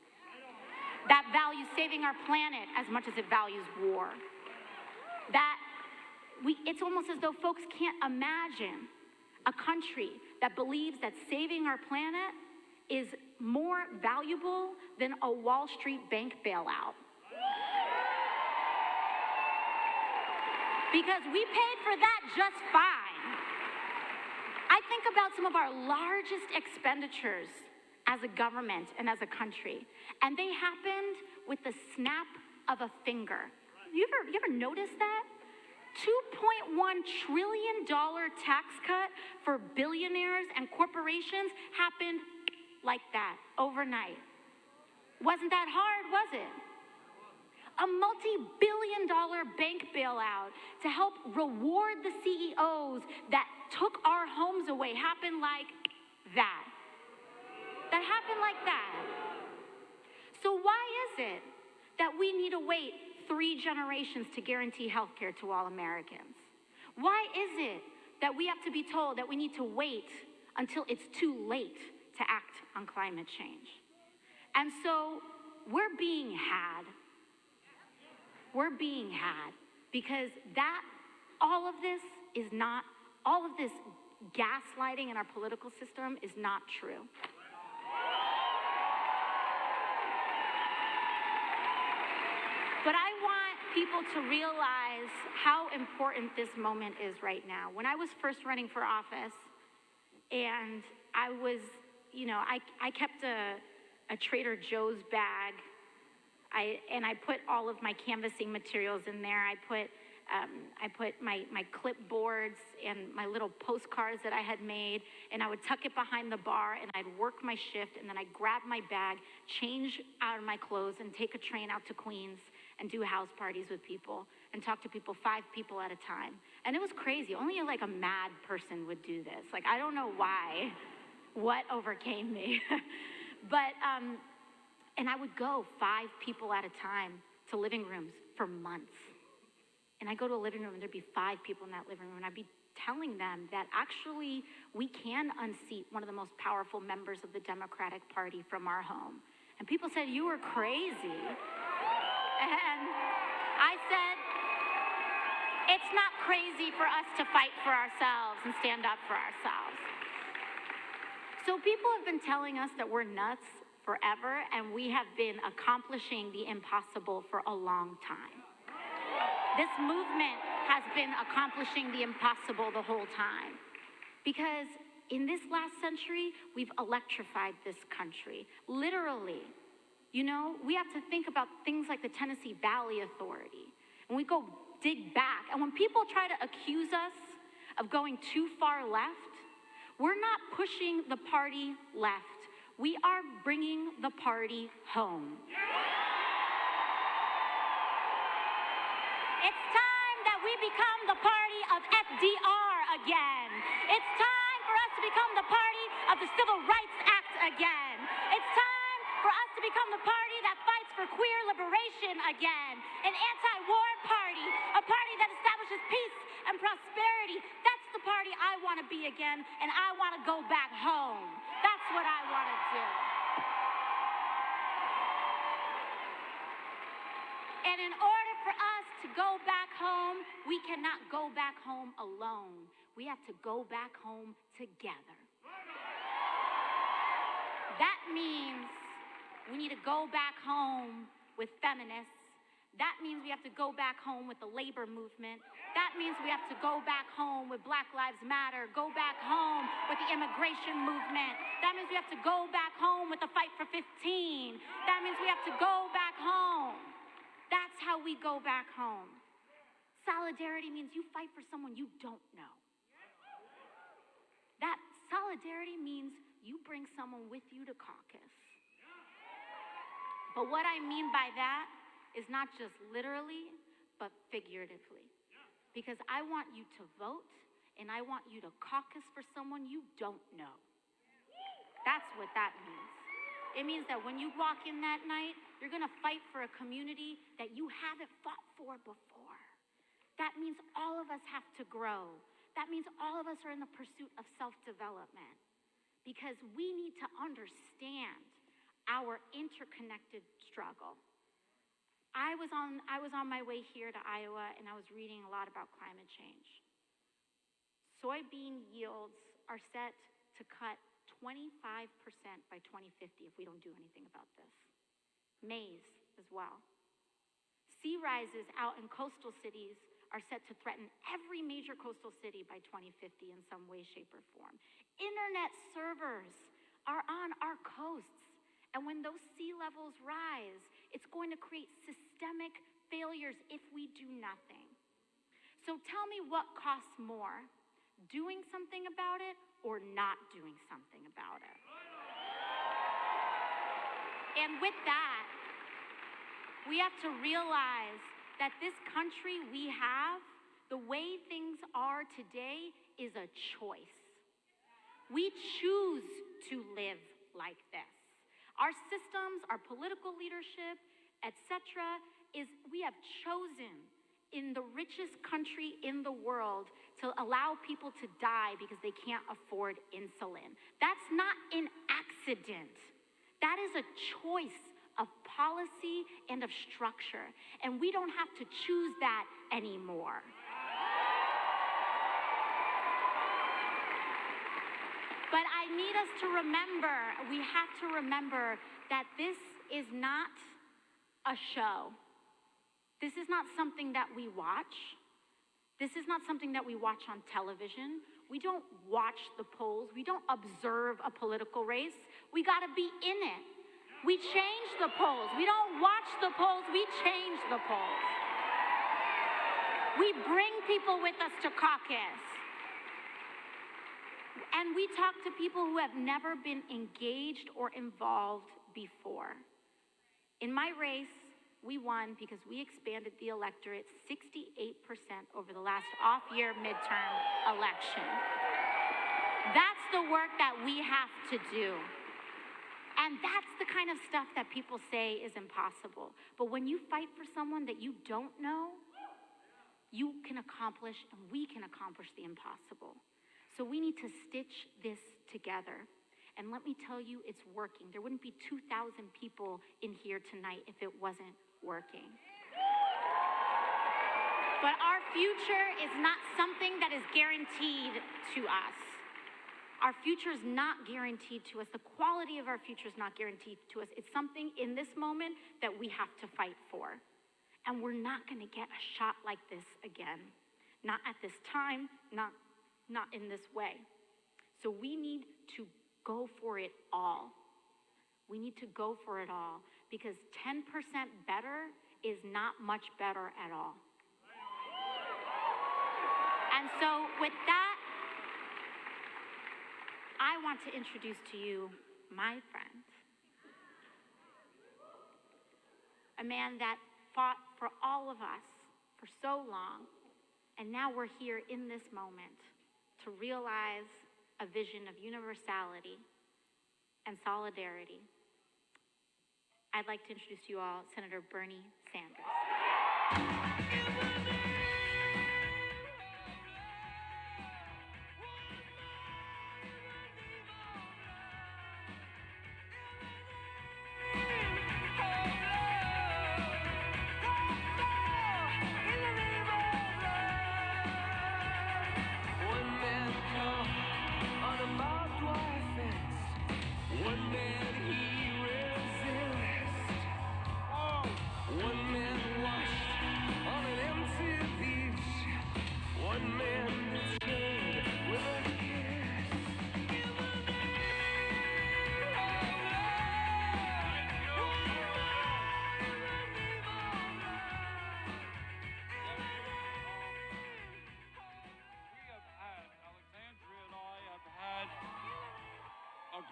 that values saving our planet as much as it values war. It's almost as though folks can't imagine a country that believes that saving our planet is more valuable than a Wall Street bank bailout. Because we paid for that just fine. I think about some of our largest expenditures as a government and as a country, and they happened with the snap of a finger. You ever notice that? $2.1 trillion tax cut for billionaires and corporations happened like that overnight. Wasn't that hard, was it? A multi-billion-dollar bank bailout to help reward the CEOs that took our homes away happened like that. That happened like that. So why is it that we need to wait 3 generations to guarantee health care to all Americans? Why is it that we have to be told that we need to wait until it's too late to act on climate change? And so we're being had. We're being had because all of this gaslighting in our political system is not true. But I want people to realize how important this moment is right now. When I was first running for office, and I was, I kept a Trader Joe's bag. I put all of my canvassing materials in there. I put my clipboards and my little postcards that I had made, and I would tuck it behind the bar, and I'd work my shift, and then I'd grab my bag, change out of my clothes, and take a train out to Queens and do house parties with people and talk to people, 5 people at a time. And it was crazy. Only like a mad person would do this. Like, I don't know why, what overcame me. But, and I would go 5 people at a time to living rooms for months. And I go to a living room and there'd be 5 people in that living room, and I'd be telling them that actually we can unseat one of the most powerful members of the Democratic Party from our home. And people said, "You were crazy." And I said, it's not crazy for us to fight for ourselves and stand up for ourselves. So people have been telling us that we're nuts forever, and we have been accomplishing the impossible for a long time. This movement has been accomplishing the impossible the whole time. Because in this last century, we've electrified this country, literally. We have to think about things like the Tennessee Valley Authority, and we go dig back. And when people try to accuse us of going too far left, we're not pushing the party left. We are bringing the party home. It's time that we become the party of FDR again. It's time for us to become the party of the Civil Rights Act again. It's time for us to become the party that fights for queer liberation again. An anti-war party, a party that establishes peace and prosperity. That's the party I want to be again, and I want to go back home. That's what I want to do. And in order for us to go back home, we cannot go back home alone. We have to go back home together. That means we need to go back home with feminists. That means we have to go back home with the labor movement. That means we have to go back home with Black Lives Matter, go back home with the immigration movement. That means we have to go back home with the Fight for 15. That means we have to go back home. That's how we go back home. Solidarity means you fight for someone you don't know. That solidarity means you bring someone with you to caucus. But what I mean by that is not just literally, but figuratively. Because I want you to vote, and I want you to caucus for someone you don't know. That's what that means. It means that when you walk in that night, you're gonna fight for a community that you haven't fought for before. That means all of us have to grow. That means all of us are in the pursuit of self-development. Because we need to understand our interconnected struggle. I was on my way here to Iowa, and I was reading a lot about climate change. Soybean yields are set to cut 25% by 2050 if we don't do anything about this. Maize as well. Sea rises out in coastal cities are set to threaten every major coastal city by 2050 in some way, shape, or form. Internet servers are on our coasts. And when those sea levels rise, it's going to create systemic failures if we do nothing. So tell me what costs more, doing something about it or not doing something about it? And with that, we have to realize that this country we have, the way things are today, is a choice. We choose to live like this. Our systems, our political leadership, etc., we have chosen in the richest country in the world to allow people to die because they can't afford insulin. That's not an accident. That is a choice of policy and of structure. And we don't have to choose that anymore. But I need us to remember, we have to remember that this is not a show. This is not something that we watch. This is not something that we watch on television. We don't watch the polls. We don't observe a political race. We gotta be in it. We change the polls. We don't watch the polls, we change the polls. We bring people with us to caucus. And we talk to people who have never been engaged or involved before. In my race, we won because we expanded the electorate 68% over the last off-year midterm election. That's the work that we have to do. And that's the kind of stuff that people say is impossible. But when you fight for someone that you don't know, you can accomplish, and we can accomplish the impossible. So we need to stitch this together. And let me tell you, it's working. There wouldn't be 2,000 people in here tonight if it wasn't working. But our future is not something that is guaranteed to us. Our future is not guaranteed to us. The quality of our future is not guaranteed to us. It's something in this moment that we have to fight for. And we're not gonna get a shot like this again. Not at this time, not in this way. So we need to go for it all. We need to go for it all because 10% better is not much better at all. And so with that, I want to introduce to you my friend, a man that fought for all of us for so long, and now we're here in this moment to realize a vision of universality and solidarity. I'd like to introduce to you all Senator Bernie Sanders.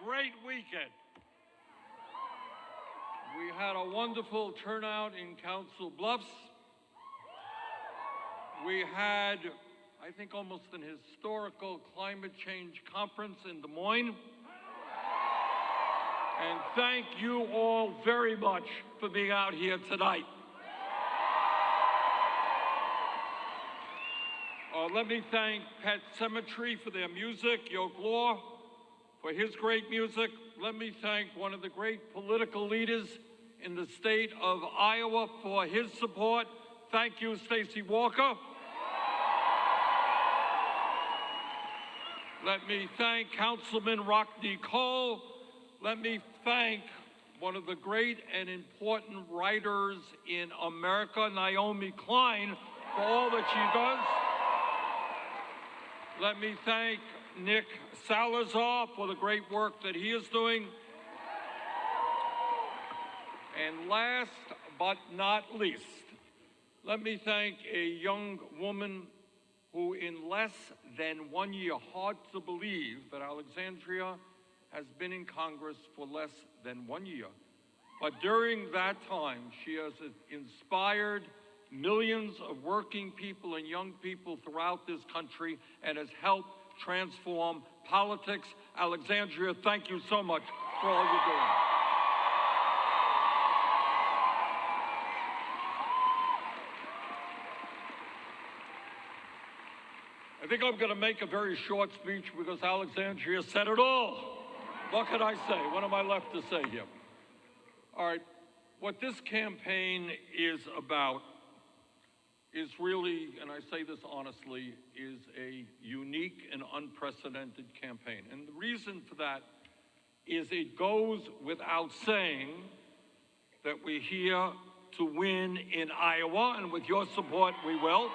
Great weekend. We had a wonderful turnout in Council Bluffs. We had, I think, almost an historical climate change conference in Des Moines. And thank you all very much for being out here tonight. Let me thank Pet Cemetery for their music, Yoke Law for his great music. Let me thank one of the great political leaders in the state of Iowa for his support. Thank you, Stacey Walker. Let me thank Councilman Rockne Cole. Let me thank one of the great and important writers in America, Naomi Klein, for all that she does. Let me thank Nick Salazar for the great work that he is doing. And last but not least, let me thank a young woman who in less than 1 year, hard to believe that Alexandria has been in Congress for less than 1 year, But during that time, she has inspired millions of working people and young people throughout this country and has helped transform politics. Alexandria, thank you so much for all you're doing. I think I'm going to make a very short speech because Alexandria said it all. What can I say? What am I left to say here? All right, what this campaign is about is really, and I say this honestly, is a unique and unprecedented campaign. And the reason for that is it goes without saying that we're here to win in Iowa, and with your support, we will.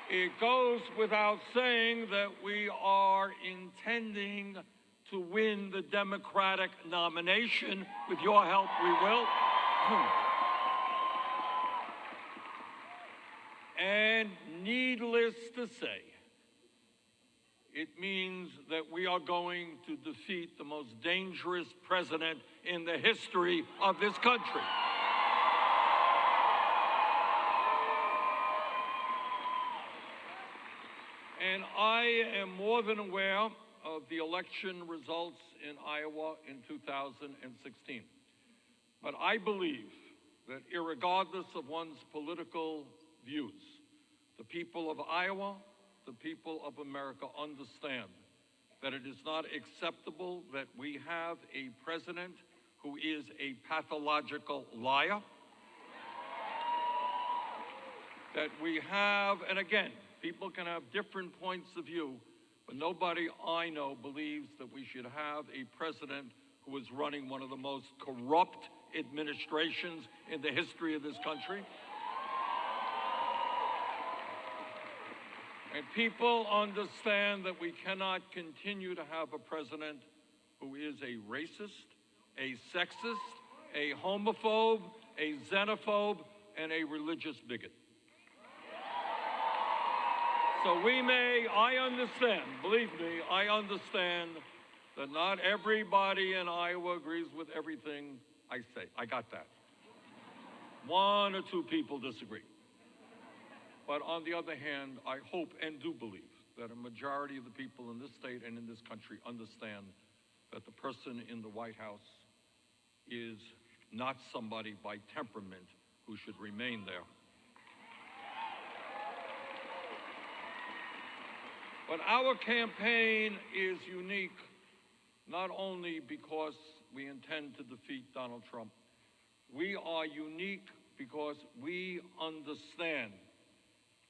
It goes without saying that we are intending to win the Democratic nomination. With your help, we will. And needless to say, it means that we are going to defeat the most dangerous president in the history of this country. And I am more than aware of the election results in Iowa in 2016. But I believe that irregardless of one's political views, the people of Iowa, the people of America understand that it is not acceptable that we have a president who is a pathological liar, that we have, and again, people can have different points of view, but nobody I know believes that we should have a president who is running one of the most corrupt administrations in the history of this country. And people understand that we cannot continue to have a president who is a racist, a sexist, a homophobe, a xenophobe, and a religious bigot. So I understand, believe me, I understand that not everybody in Iowa agrees with everything I say. I got that. One or two people disagree. But on the other hand, I hope and do believe that a majority of the people in this state and in this country understand that the person in the White House is not somebody by temperament who should remain there. But our campaign is unique, not only because we intend to defeat Donald Trump. We are unique because we understand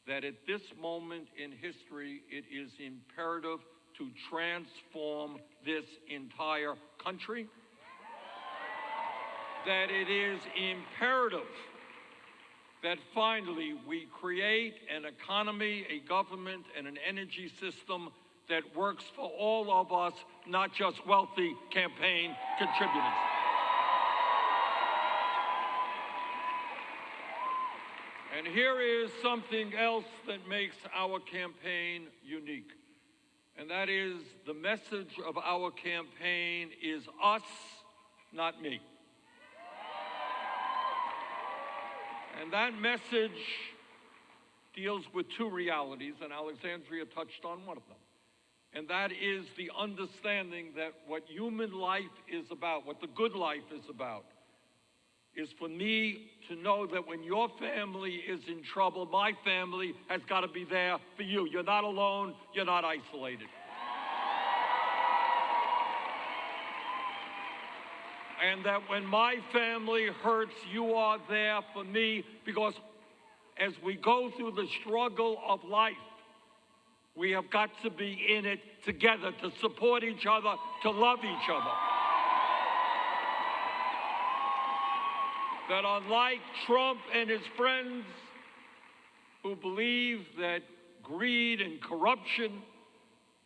that at this moment in history, it is imperative to transform this entire country. That it is imperative that finally we create an economy, a government, and an energy system that works for all of us, not just wealthy campaign contributors. And here is something else that makes our campaign unique. And that is the message of our campaign is us, not me. And that message deals with two realities, and Alexandria touched on one of them. And that is the understanding that what human life is about, what the good life is about, is for me to know that when your family is in trouble, my family has got to be there for you. You're not alone, you're not isolated. And that when my family hurts, you are there for me, because as we go through the struggle of life, we have got to be in it together, to support each other, to love each other. That unlike Trump and his friends who believe that greed and corruption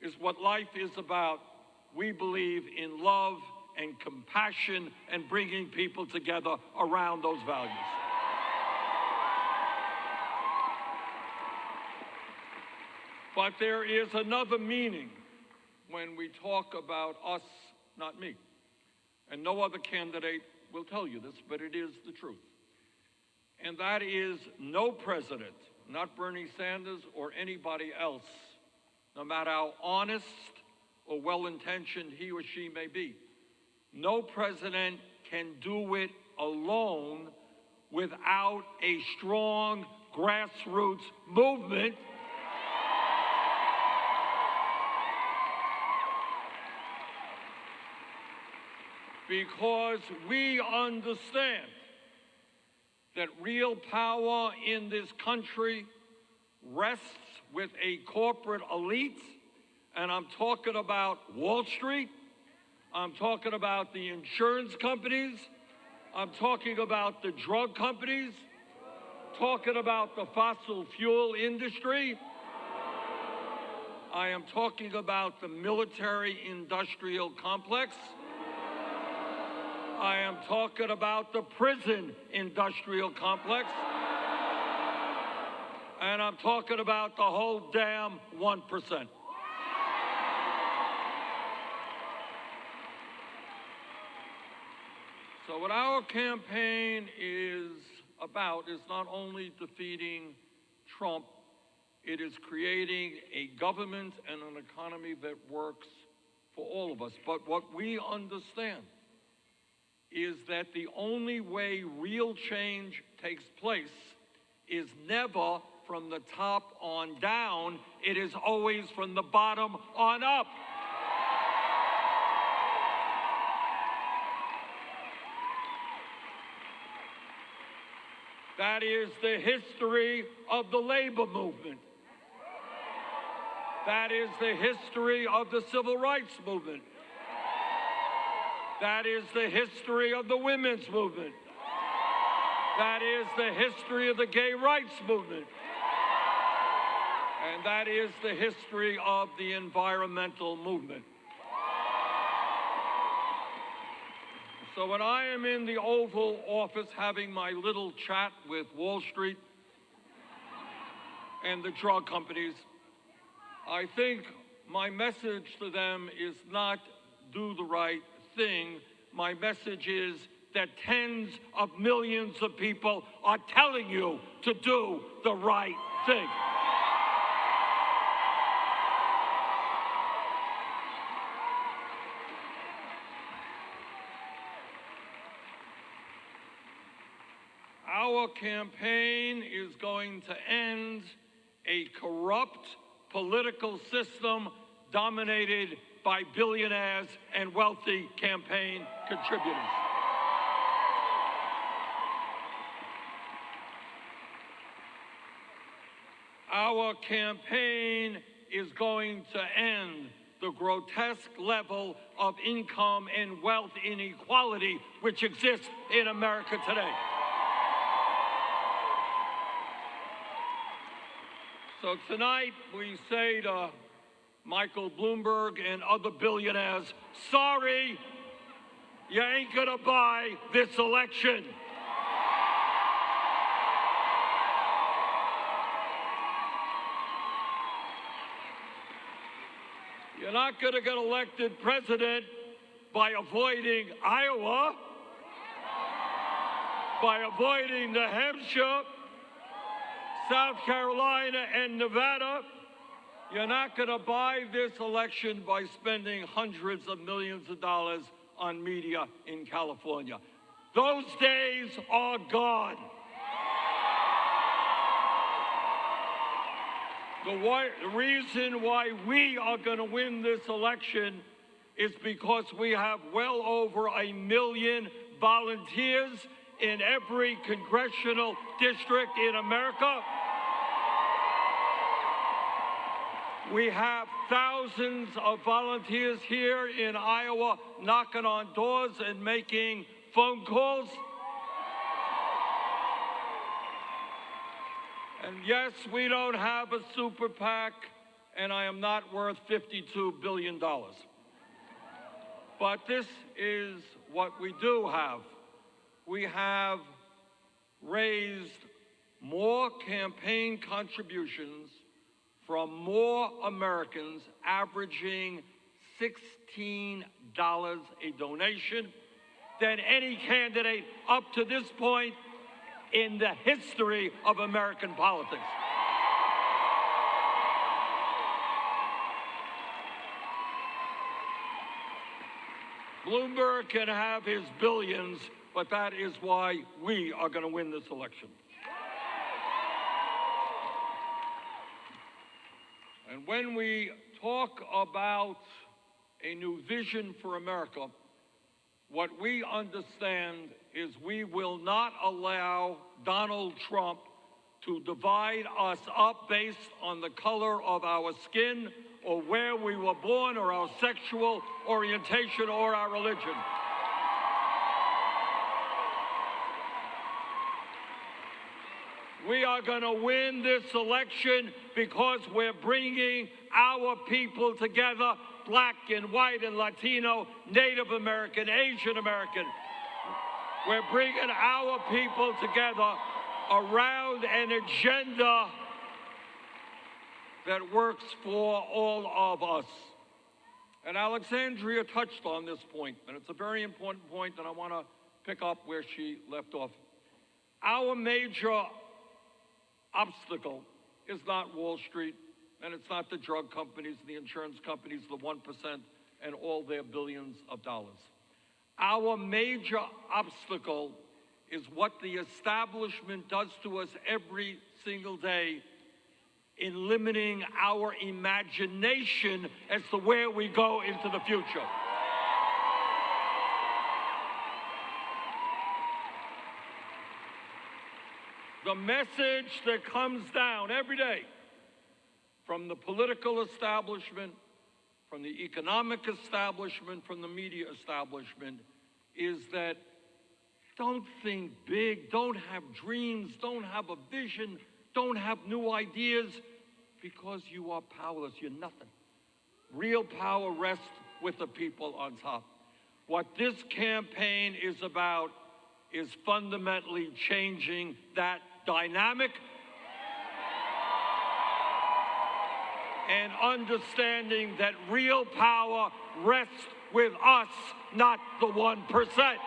is what life is about, we believe in love and compassion and bringing people together around those values. But there is another meaning when we talk about us, not me. And no other candidate will tell you this, but it is the truth. And that is no president, not Bernie Sanders or anybody else, no matter how honest or well-intentioned he or she may be, no president can do it alone without a strong grassroots movement because we understand that real power in this country rests with a corporate elite, and I'm talking about Wall Street, I'm talking about the insurance companies, I'm talking about the drug companies, talking about the fossil fuel industry, I am talking about the military-industrial complex, I am talking about the prison industrial complex, and I'm talking about the whole damn 1%. So what our campaign is about is not only defeating Trump, it is creating a government and an economy that works for all of us. But what we understand is that the only way real change takes place is never from the top on down, it is always from the bottom on up. That is the history of the labor movement. That is the history of the civil rights movement. That is the history of the women's movement. That is the history of the gay rights movement. And that is the history of the environmental movement. So when I am in the Oval Office having my little chat with Wall Street and the drug companies, I think my message to them is not do the right thing. My message is that tens of millions of people are telling you to do the right thing. Our campaign is going to end a corrupt political system dominated by billionaires and wealthy campaign contributors. Our campaign is going to end the grotesque level of income and wealth inequality which exists in America today. So tonight we say to Michael Bloomberg and other billionaires, sorry, you ain't gonna buy this election. You're not gonna get elected president by avoiding Iowa, by avoiding New Hampshire, South Carolina, and Nevada. You're not going to buy this election by spending hundreds of millions of dollars on media in California. Those days are gone. The reason why we are going to win this election is because we have well over 1 million volunteers in every congressional district in America. We have thousands of volunteers here in Iowa knocking on doors and making phone calls. And yes, we don't have a super PAC, and I am not worth $52 billion. But this is what we do have. We have raised more campaign contributions from more Americans, averaging $16 a donation than any candidate up to this point in the history of American politics. Bloomberg can have his billions, but that is why we are going to win this election. And when we talk about a new vision for America, what we understand is we will not allow Donald Trump to divide us up based on the color of our skin or where we were born or our sexual orientation or our religion. We are going to win this election because we're bringing our people together, black and white and Latino, Native American, Asian American. We're bringing our people together around an agenda that works for all of us. And Alexandria touched on this point, and it's a very important point, and I want to pick up where she left off. Our major obstacle is not Wall Street, and it's not the drug companies, the insurance companies, the 1%, and all their billions of dollars. Our major obstacle is what the establishment does to us every single day in limiting our imagination as to where we go into the future. The message that comes down every day from the political establishment, from the economic establishment, from the media establishment is that don't think big, don't have dreams, don't have a vision, don't have new ideas because you are powerless, you're nothing. Real power rests with the people on top. What this campaign is about is fundamentally changing that dynamic and understanding that real power rests with us, not the 1%.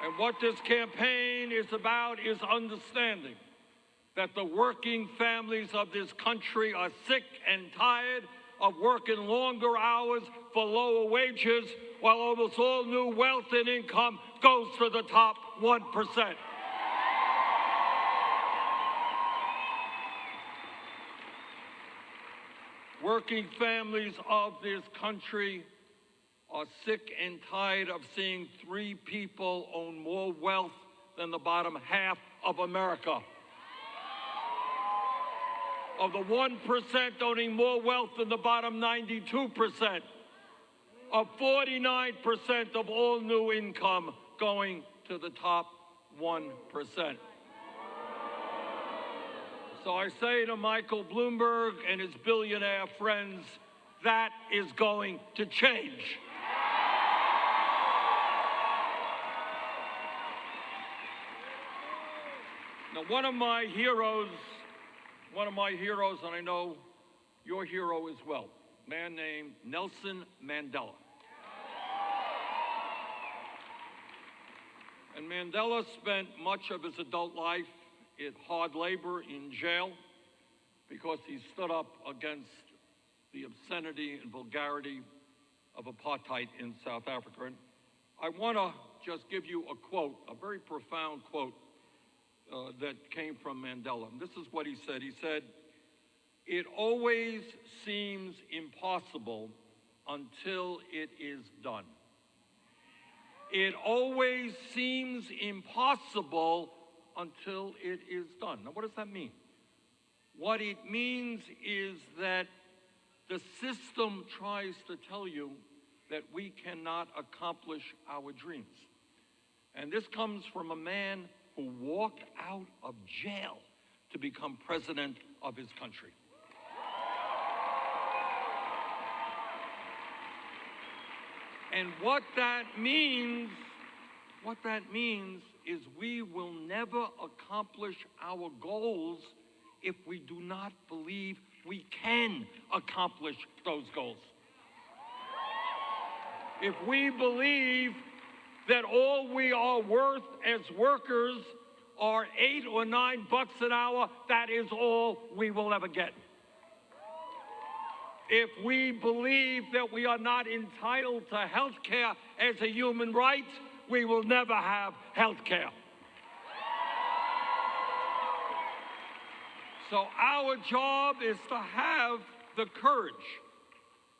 And what this campaign is about is understanding that the working families of this country are sick and tired of working longer hours for lower wages, while almost all new wealth and income goes to the top 1%. Working families of this country are sick and tired of seeing 3 people own more wealth than the bottom half of America. Of the 1% owning more wealth than the bottom 92%. Of 49% of all new income going to the top 1%. So I say to Michael Bloomberg and his billionaire friends, that is going to change. Now, one of my heroes, and I know your hero as well, a man named Nelson Mandela. And Mandela spent much of his adult life in hard labor in jail because he stood up against the obscenity and vulgarity of apartheid in South Africa. And I want to just give you a quote, a very profound quote that came from Mandela. And this is what he said. He said, "It always seems impossible until it is done." It always seems impossible until it is done. Now, what does that mean? What it means is that the system tries to tell you that we cannot accomplish our dreams. And this comes from a man who walked out of jail to become president of his country. And what that means is we will never accomplish our goals if we do not believe we can accomplish those goals. If we believe that all we are worth as workers are $8 or $9 an hour, that is all we will ever get. If we believe that we are not entitled to health care as a human right, we will never have health care. So our job is to have the courage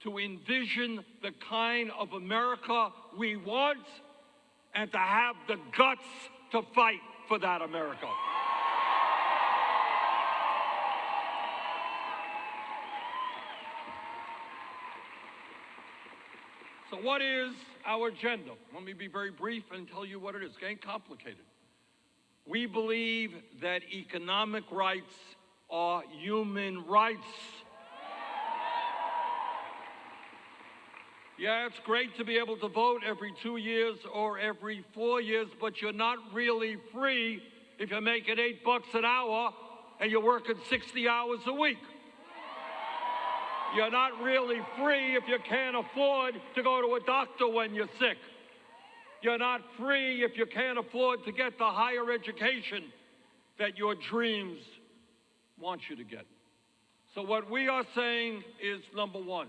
to envision the kind of America we want and to have the guts to fight for that America. So what is our agenda? Let me be very brief and tell you what it is. It ain't complicated. We believe that economic rights are human rights. Yeah, it's great to be able to vote every 2 years or every 4 years, but you're not really free if you're making $8 an hour and you're working 60 hours a week. You're not really free if you can't afford to go to a doctor when you're sick. You're not free if you can't afford to get the higher education that your dreams want you to get. So what we are saying is, number one,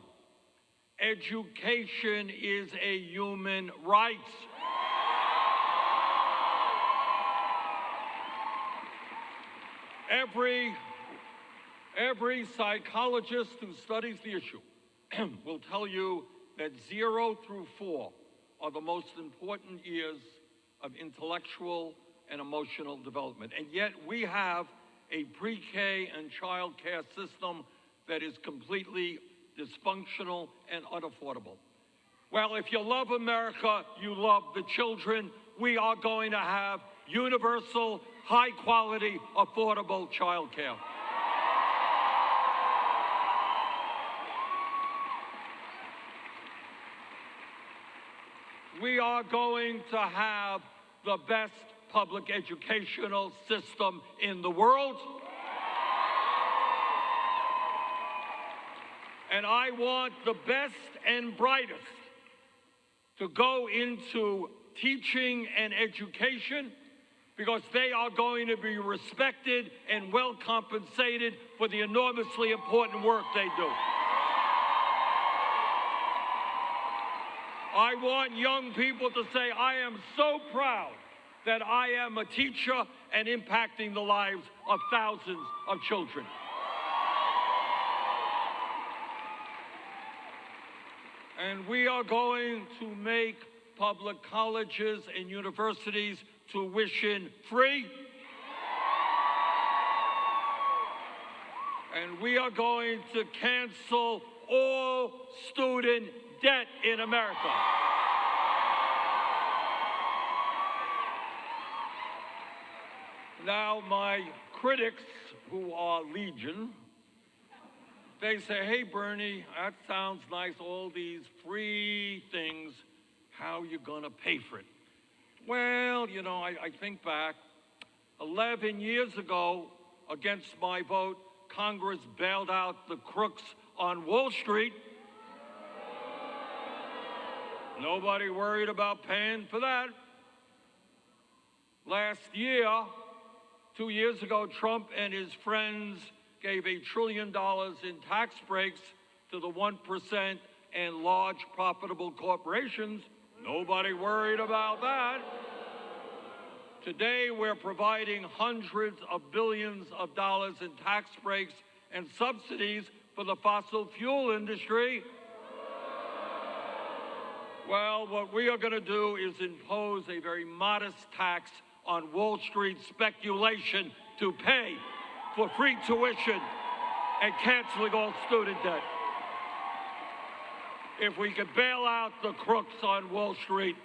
education is a human right. Every psychologist who studies the issue will tell you that 0 through 4 are the most important years of intellectual and emotional development. And yet we have a pre-K and child care system that is completely dysfunctional and unaffordable. Well, if you love America, you love the children. We are going to have universal, high-quality, affordable child care. We are going to have the best public educational system in the world. And I want the best and brightest to go into teaching and education because they are going to be respected and well compensated for the enormously important work they do. I want young people to say, I am so proud that I am a teacher and impacting the lives of thousands of children. And we are going to make public colleges and universities tuition free. And we are going to cancel all student debt in America. Now, my critics, who are legion, they say, hey, Bernie, that sounds nice, all these free things. How are you going to pay for it? Well, you know, I think back. 11 years ago, against my vote, Congress bailed out the crooks on Wall Street. Nobody worried about paying for that. Last year, 2 years ago, Trump and his friends gave $1 trillion in tax breaks to the 1% and large profitable corporations. Nobody worried about that. Today, we're providing hundreds of billions of dollars in tax breaks and subsidies for the fossil fuel industry. Well, what we are going to do is impose a very modest tax on Wall Street speculation to pay for free tuition and canceling all student debt. If we could bail out the crooks on Wall Street,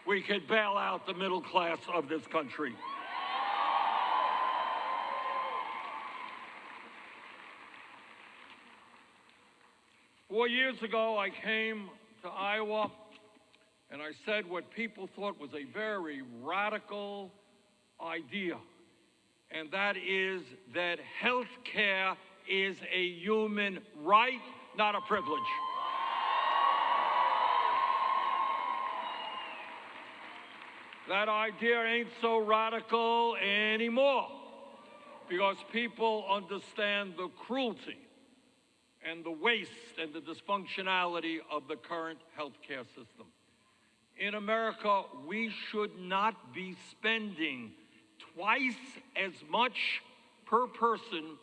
we could bail out the middle class of this country. Four years ago, I came to Iowa, and I said what people thought was a very radical idea. and that is that health care is a human right, not a privilege. That idea ain't so radical anymore because people understand the cruelty and the waste and the dysfunctionality of the current healthcare system. In America, we should not be spending twice as much per person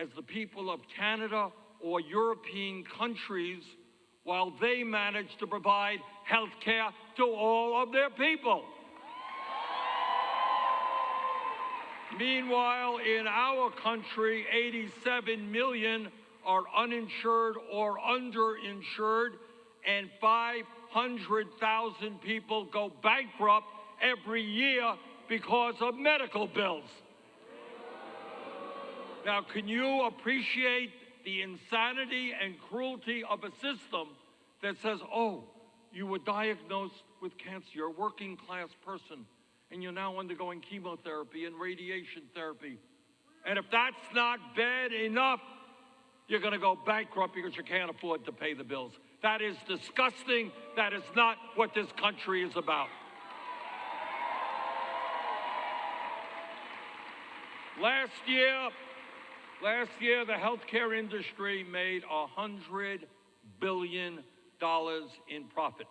as the people of Canada or European countries while they manage to provide health care to all of their people. Meanwhile, in our country, 87 million are uninsured or underinsured, and 500,000 people go bankrupt every year because of medical bills. Now, can you appreciate the insanity and cruelty of a system that says, oh, you were diagnosed with cancer, you're a working class person, and you're now undergoing chemotherapy and radiation therapy. And if that's not bad enough, you're going to go bankrupt because you can't afford to pay the bills. That is disgusting. That is not what this country is about. Last year, the healthcare industry made $100 billion in profit.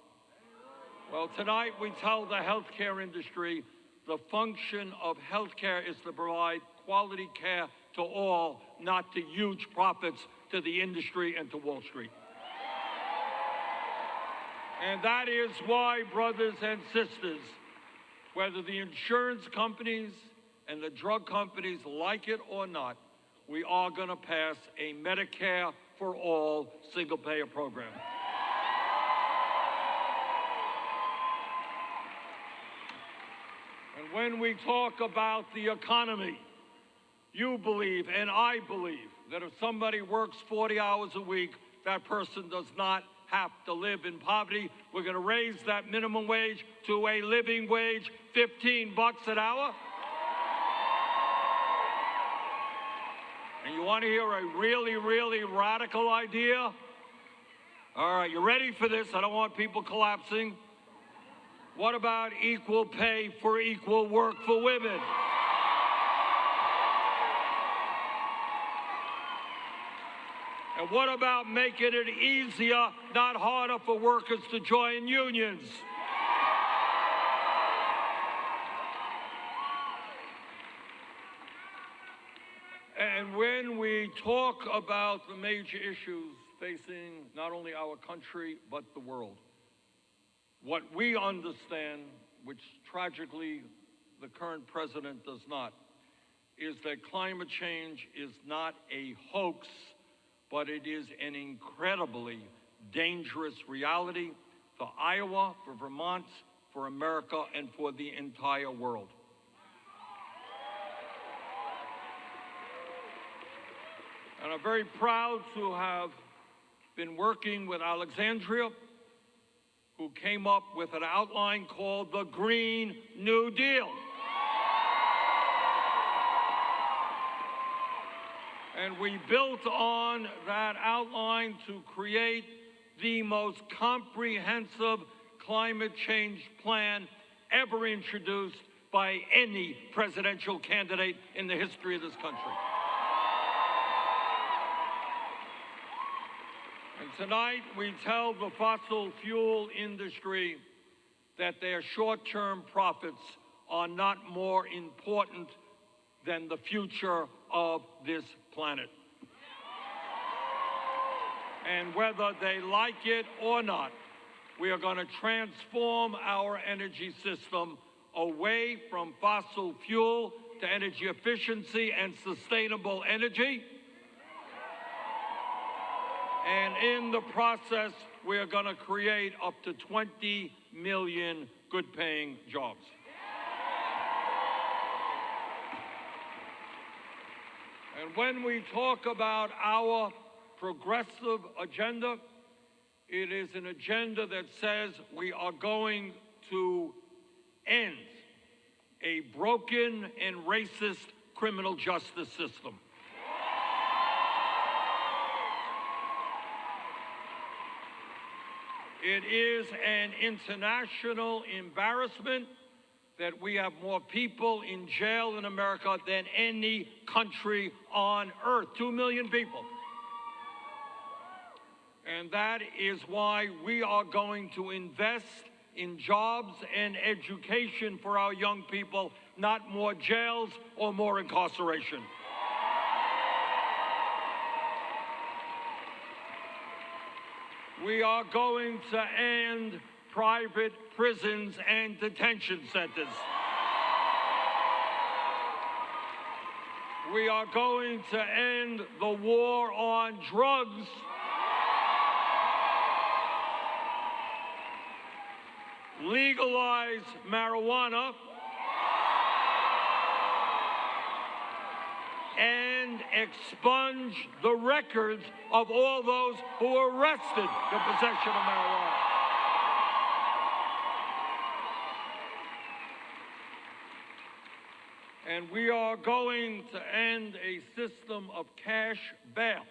Well, tonight we tell the healthcare industry the function of healthcare is to provide quality care to all, not to huge profits to the industry and to Wall Street. And that is why, brothers and sisters, whether the insurance companies and the drug companies like it or not, we are going to pass a Medicare for all single-payer program. And when we talk about the economy, you believe and I believe that if somebody works 40 hours a week, that person does not have to live in poverty. We're going to raise that minimum wage to a living wage, $15 an hour. And you want to hear a really, really radical idea? All right, you ready for this? I don't want people collapsing. What about equal pay for equal work for women? And what about making it easier, not harder, for workers to join unions? And when we talk about the major issues facing not only our country, but the world, what we understand, which tragically the current president does not, is that climate change is not a hoax, but it is an incredibly dangerous reality for Iowa, for Vermont, for America, and for the entire world. And I'm very proud to have been working with Alexandria, who came up with an outline called the Green New Deal. And we built on that outline to create the most comprehensive climate change plan ever introduced by any presidential candidate in the history of this country. And tonight we tell the fossil fuel industry that their short-term profits are not more important than the future of this planet. And whether they like it or not, we are going to transform our energy system away from fossil fuel to energy efficiency and sustainable energy. And in the process, we are going to create up to 20 million good-paying jobs. And when we talk about our progressive agenda, it is an agenda that says we are going to end a broken and racist criminal justice system. It is an international embarrassment that we have more people in jail in America than any country on earth, 2 million people. And that is why we are going to invest in jobs and education for our young people, not more jails or more incarceration. We are going to end private prisons and detention centers. We are going to end the war on drugs. Legalize marijuana, and expunge the records of all those who were arrested in possession of marijuana. And we are going to end a system of cash bail,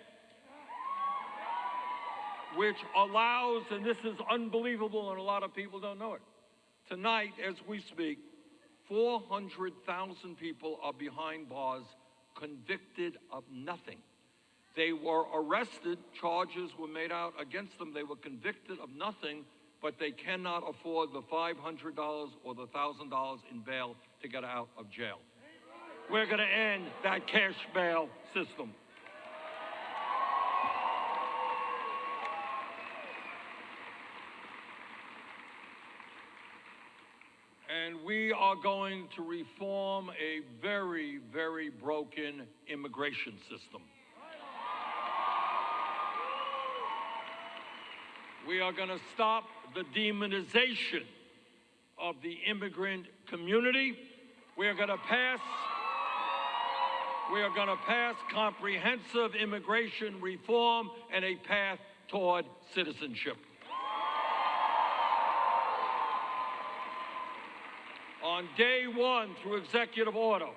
which allows, and this is unbelievable and a lot of people don't know it, tonight as we speak, 400,000 people are behind bars convicted of nothing. They were arrested, charges were made out against them, they were convicted of nothing, but they cannot afford the $500 or the $1,000 in bail to get out of jail. We're going to end that cash bail system. And we are going to reform a very, very broken immigration system. We are going to stop the demonization of the immigrant community. We are going to pass comprehensive immigration reform and a path toward citizenship. On day one, through executive order,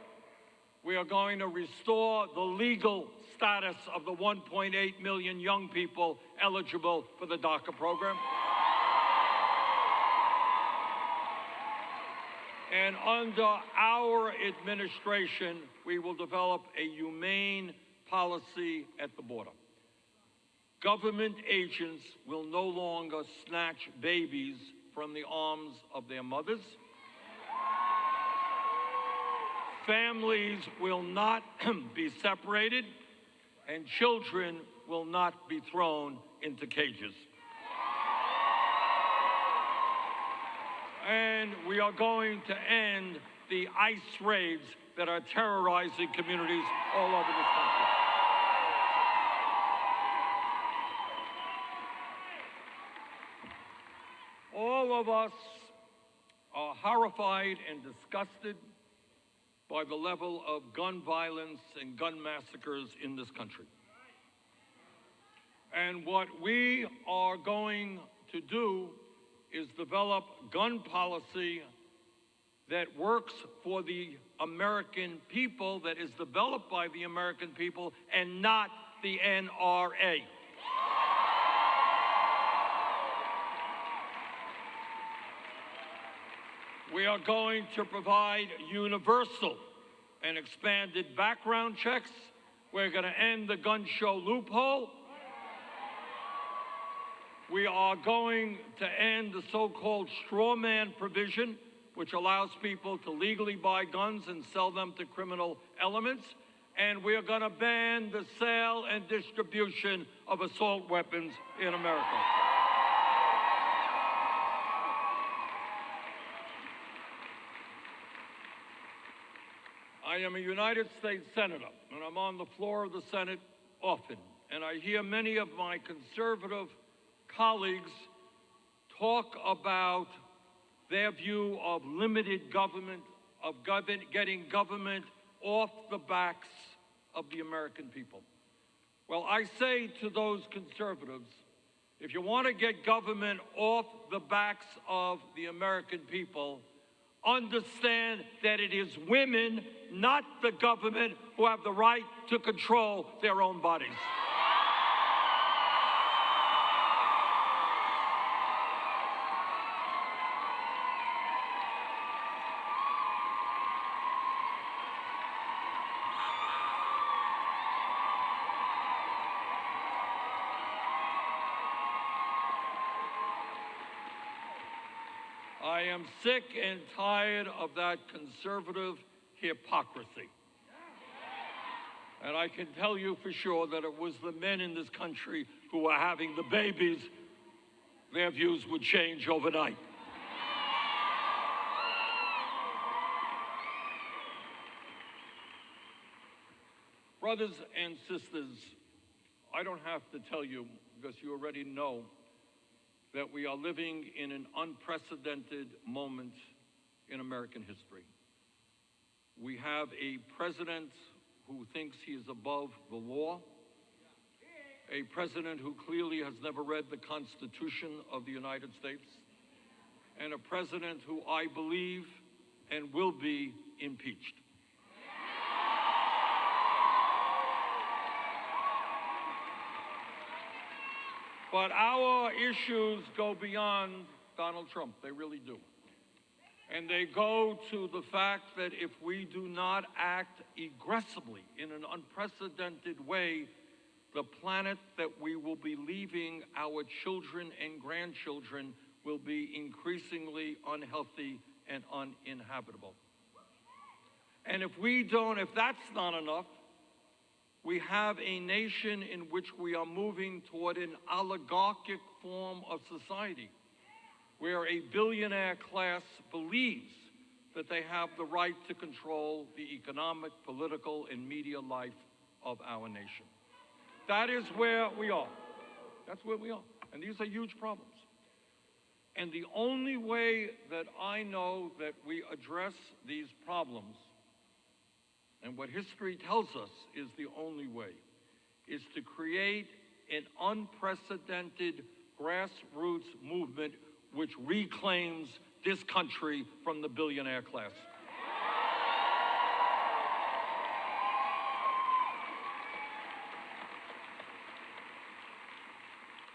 we are going to restore the legal status of the 1.8 million young people eligible for the DACA program. And under our administration, we will develop a humane policy at the border. Government agents will no longer snatch babies from the arms of their mothers. Families will not be separated, and children will not be thrown into cages. And we are going to end the ICE raids that are terrorizing communities all over this country. All of us are horrified and disgusted by the level of gun violence and gun massacres in this country. And what we are going to do is develop gun policy that works for the American people, that is developed by the American people, and not the NRA. We are going to provide universal and expanded background checks. We're going to end the gun show loophole. We are going to end the so-called straw man provision, which allows people to legally buy guns and sell them to criminal elements. And we are going to ban the sale and distribution of assault weapons in America. I am a United States Senator, and I'm on the floor of the Senate often, and I hear many of my conservative colleagues talk about their view of limited government, of getting government off the backs of the American people. Well, I say to those conservatives, if you want to get government off the backs of the American people, understand that it is women, not the government, who have the right to control their own bodies. I am sick and tired of that conservative hypocrisy. And I can tell you for sure that it was the men in this country who were having the babies, their views would change overnight. Brothers and sisters, I don't have to tell you, because you already know, that we are living in an unprecedented moment in American history. We have a president who thinks he is above the law, a president who clearly has never read the Constitution of the United States, and a president who I believe and will be impeached. But our issues go beyond Donald Trump. They really do. And they go to the fact that if we do not act aggressively in an unprecedented way, the planet that we will be leaving our children and grandchildren will be increasingly unhealthy and uninhabitable. And if that's not enough, we have a nation in which we are moving toward an oligarchic form of society, where a billionaire class believes that they have the right to control the economic, political, and media life of our nation. That is where we are. That's where we are. And these are huge problems. And the only way that I know that we address these problems, and what history tells us is the only way, is to create an unprecedented grassroots movement which reclaims this country from the billionaire class.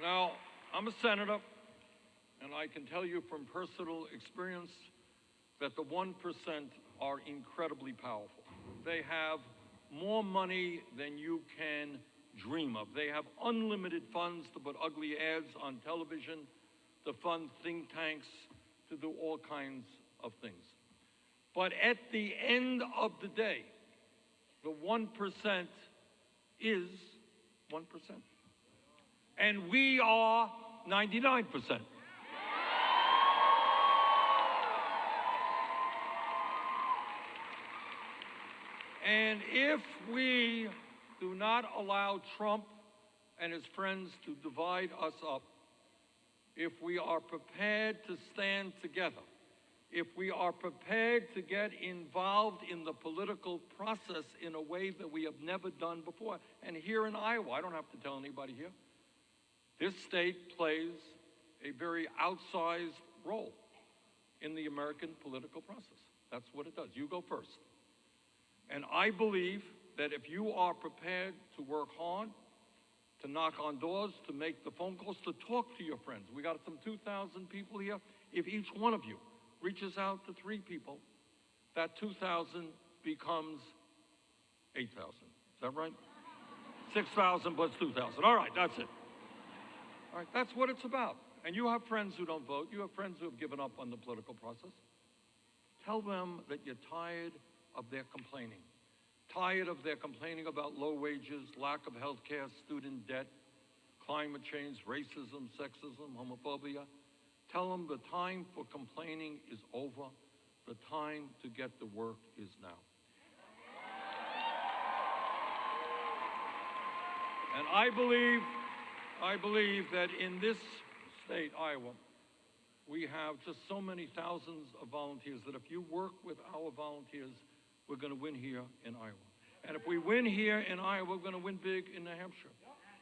Now, I'm a senator, and I can tell you from personal experience that the 1% are incredibly powerful. They have more money than you can dream of. They have unlimited funds to put ugly ads on television, to fund think tanks, to do all kinds of things. But at the end of the day, the 1% is 1%. And we are 99%. And if we do not allow Trump and his friends to divide us up, if we are prepared to stand together, if we are prepared to get involved in the political process in a way that we have never done before, and here in Iowa, I don't have to tell anybody here, this state plays a very outsized role in the American political process. That's what it does. You go first. And I believe that if you are prepared to work hard, to knock on doors, to make the phone calls, to talk to your friends. We got some 2,000 people here. If each one of you reaches out to 3 people, that 2,000 becomes 8,000. Is that right? 6,000 plus 2,000. All right, that's it. All right, that's what it's about. And you have friends who don't vote. You have friends who have given up on the political process. Tell them that you're tired of their complaining. Tired of their complaining about low wages, lack of health care, student debt, climate change, racism, sexism, homophobia. Tell them the time for complaining is over. The time to get to work is now. And I believe that in this state, Iowa, we have just so many thousands of volunteers that if you work with our volunteers, we're going to win here in Iowa. And if we win here in Iowa, we're going to win big in New Hampshire.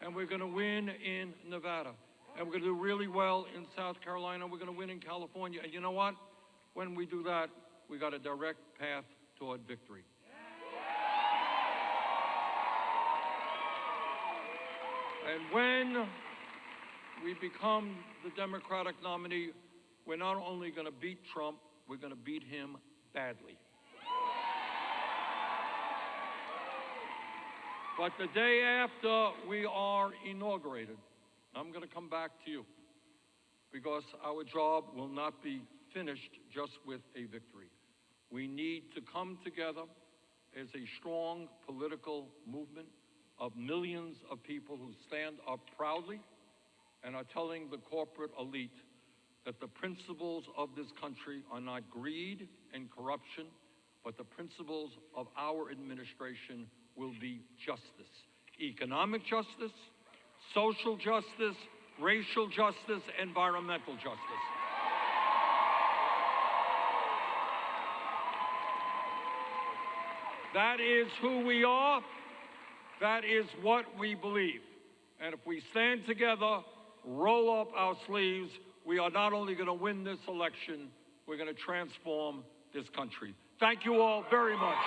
And we're going to win in Nevada. And we're going to do really well in South Carolina. We're going to win in California. And you know what? When we do that, we got a direct path toward victory. And when we become the Democratic nominee, we're not only going to beat Trump, we're going to beat him badly. But the day after we are inaugurated, I'm going to come back to you, because our job will not be finished just with a victory. We need to come together as a strong political movement of millions of people who stand up proudly and are telling the corporate elite that the principles of this country are not greed and corruption, but the principles of our administration will be justice. Economic justice, social justice, racial justice, environmental justice. That is who we are. That is what we believe. And if we stand together, roll up our sleeves, we are not only going to win this election, we're going to transform this country. Thank you all very much.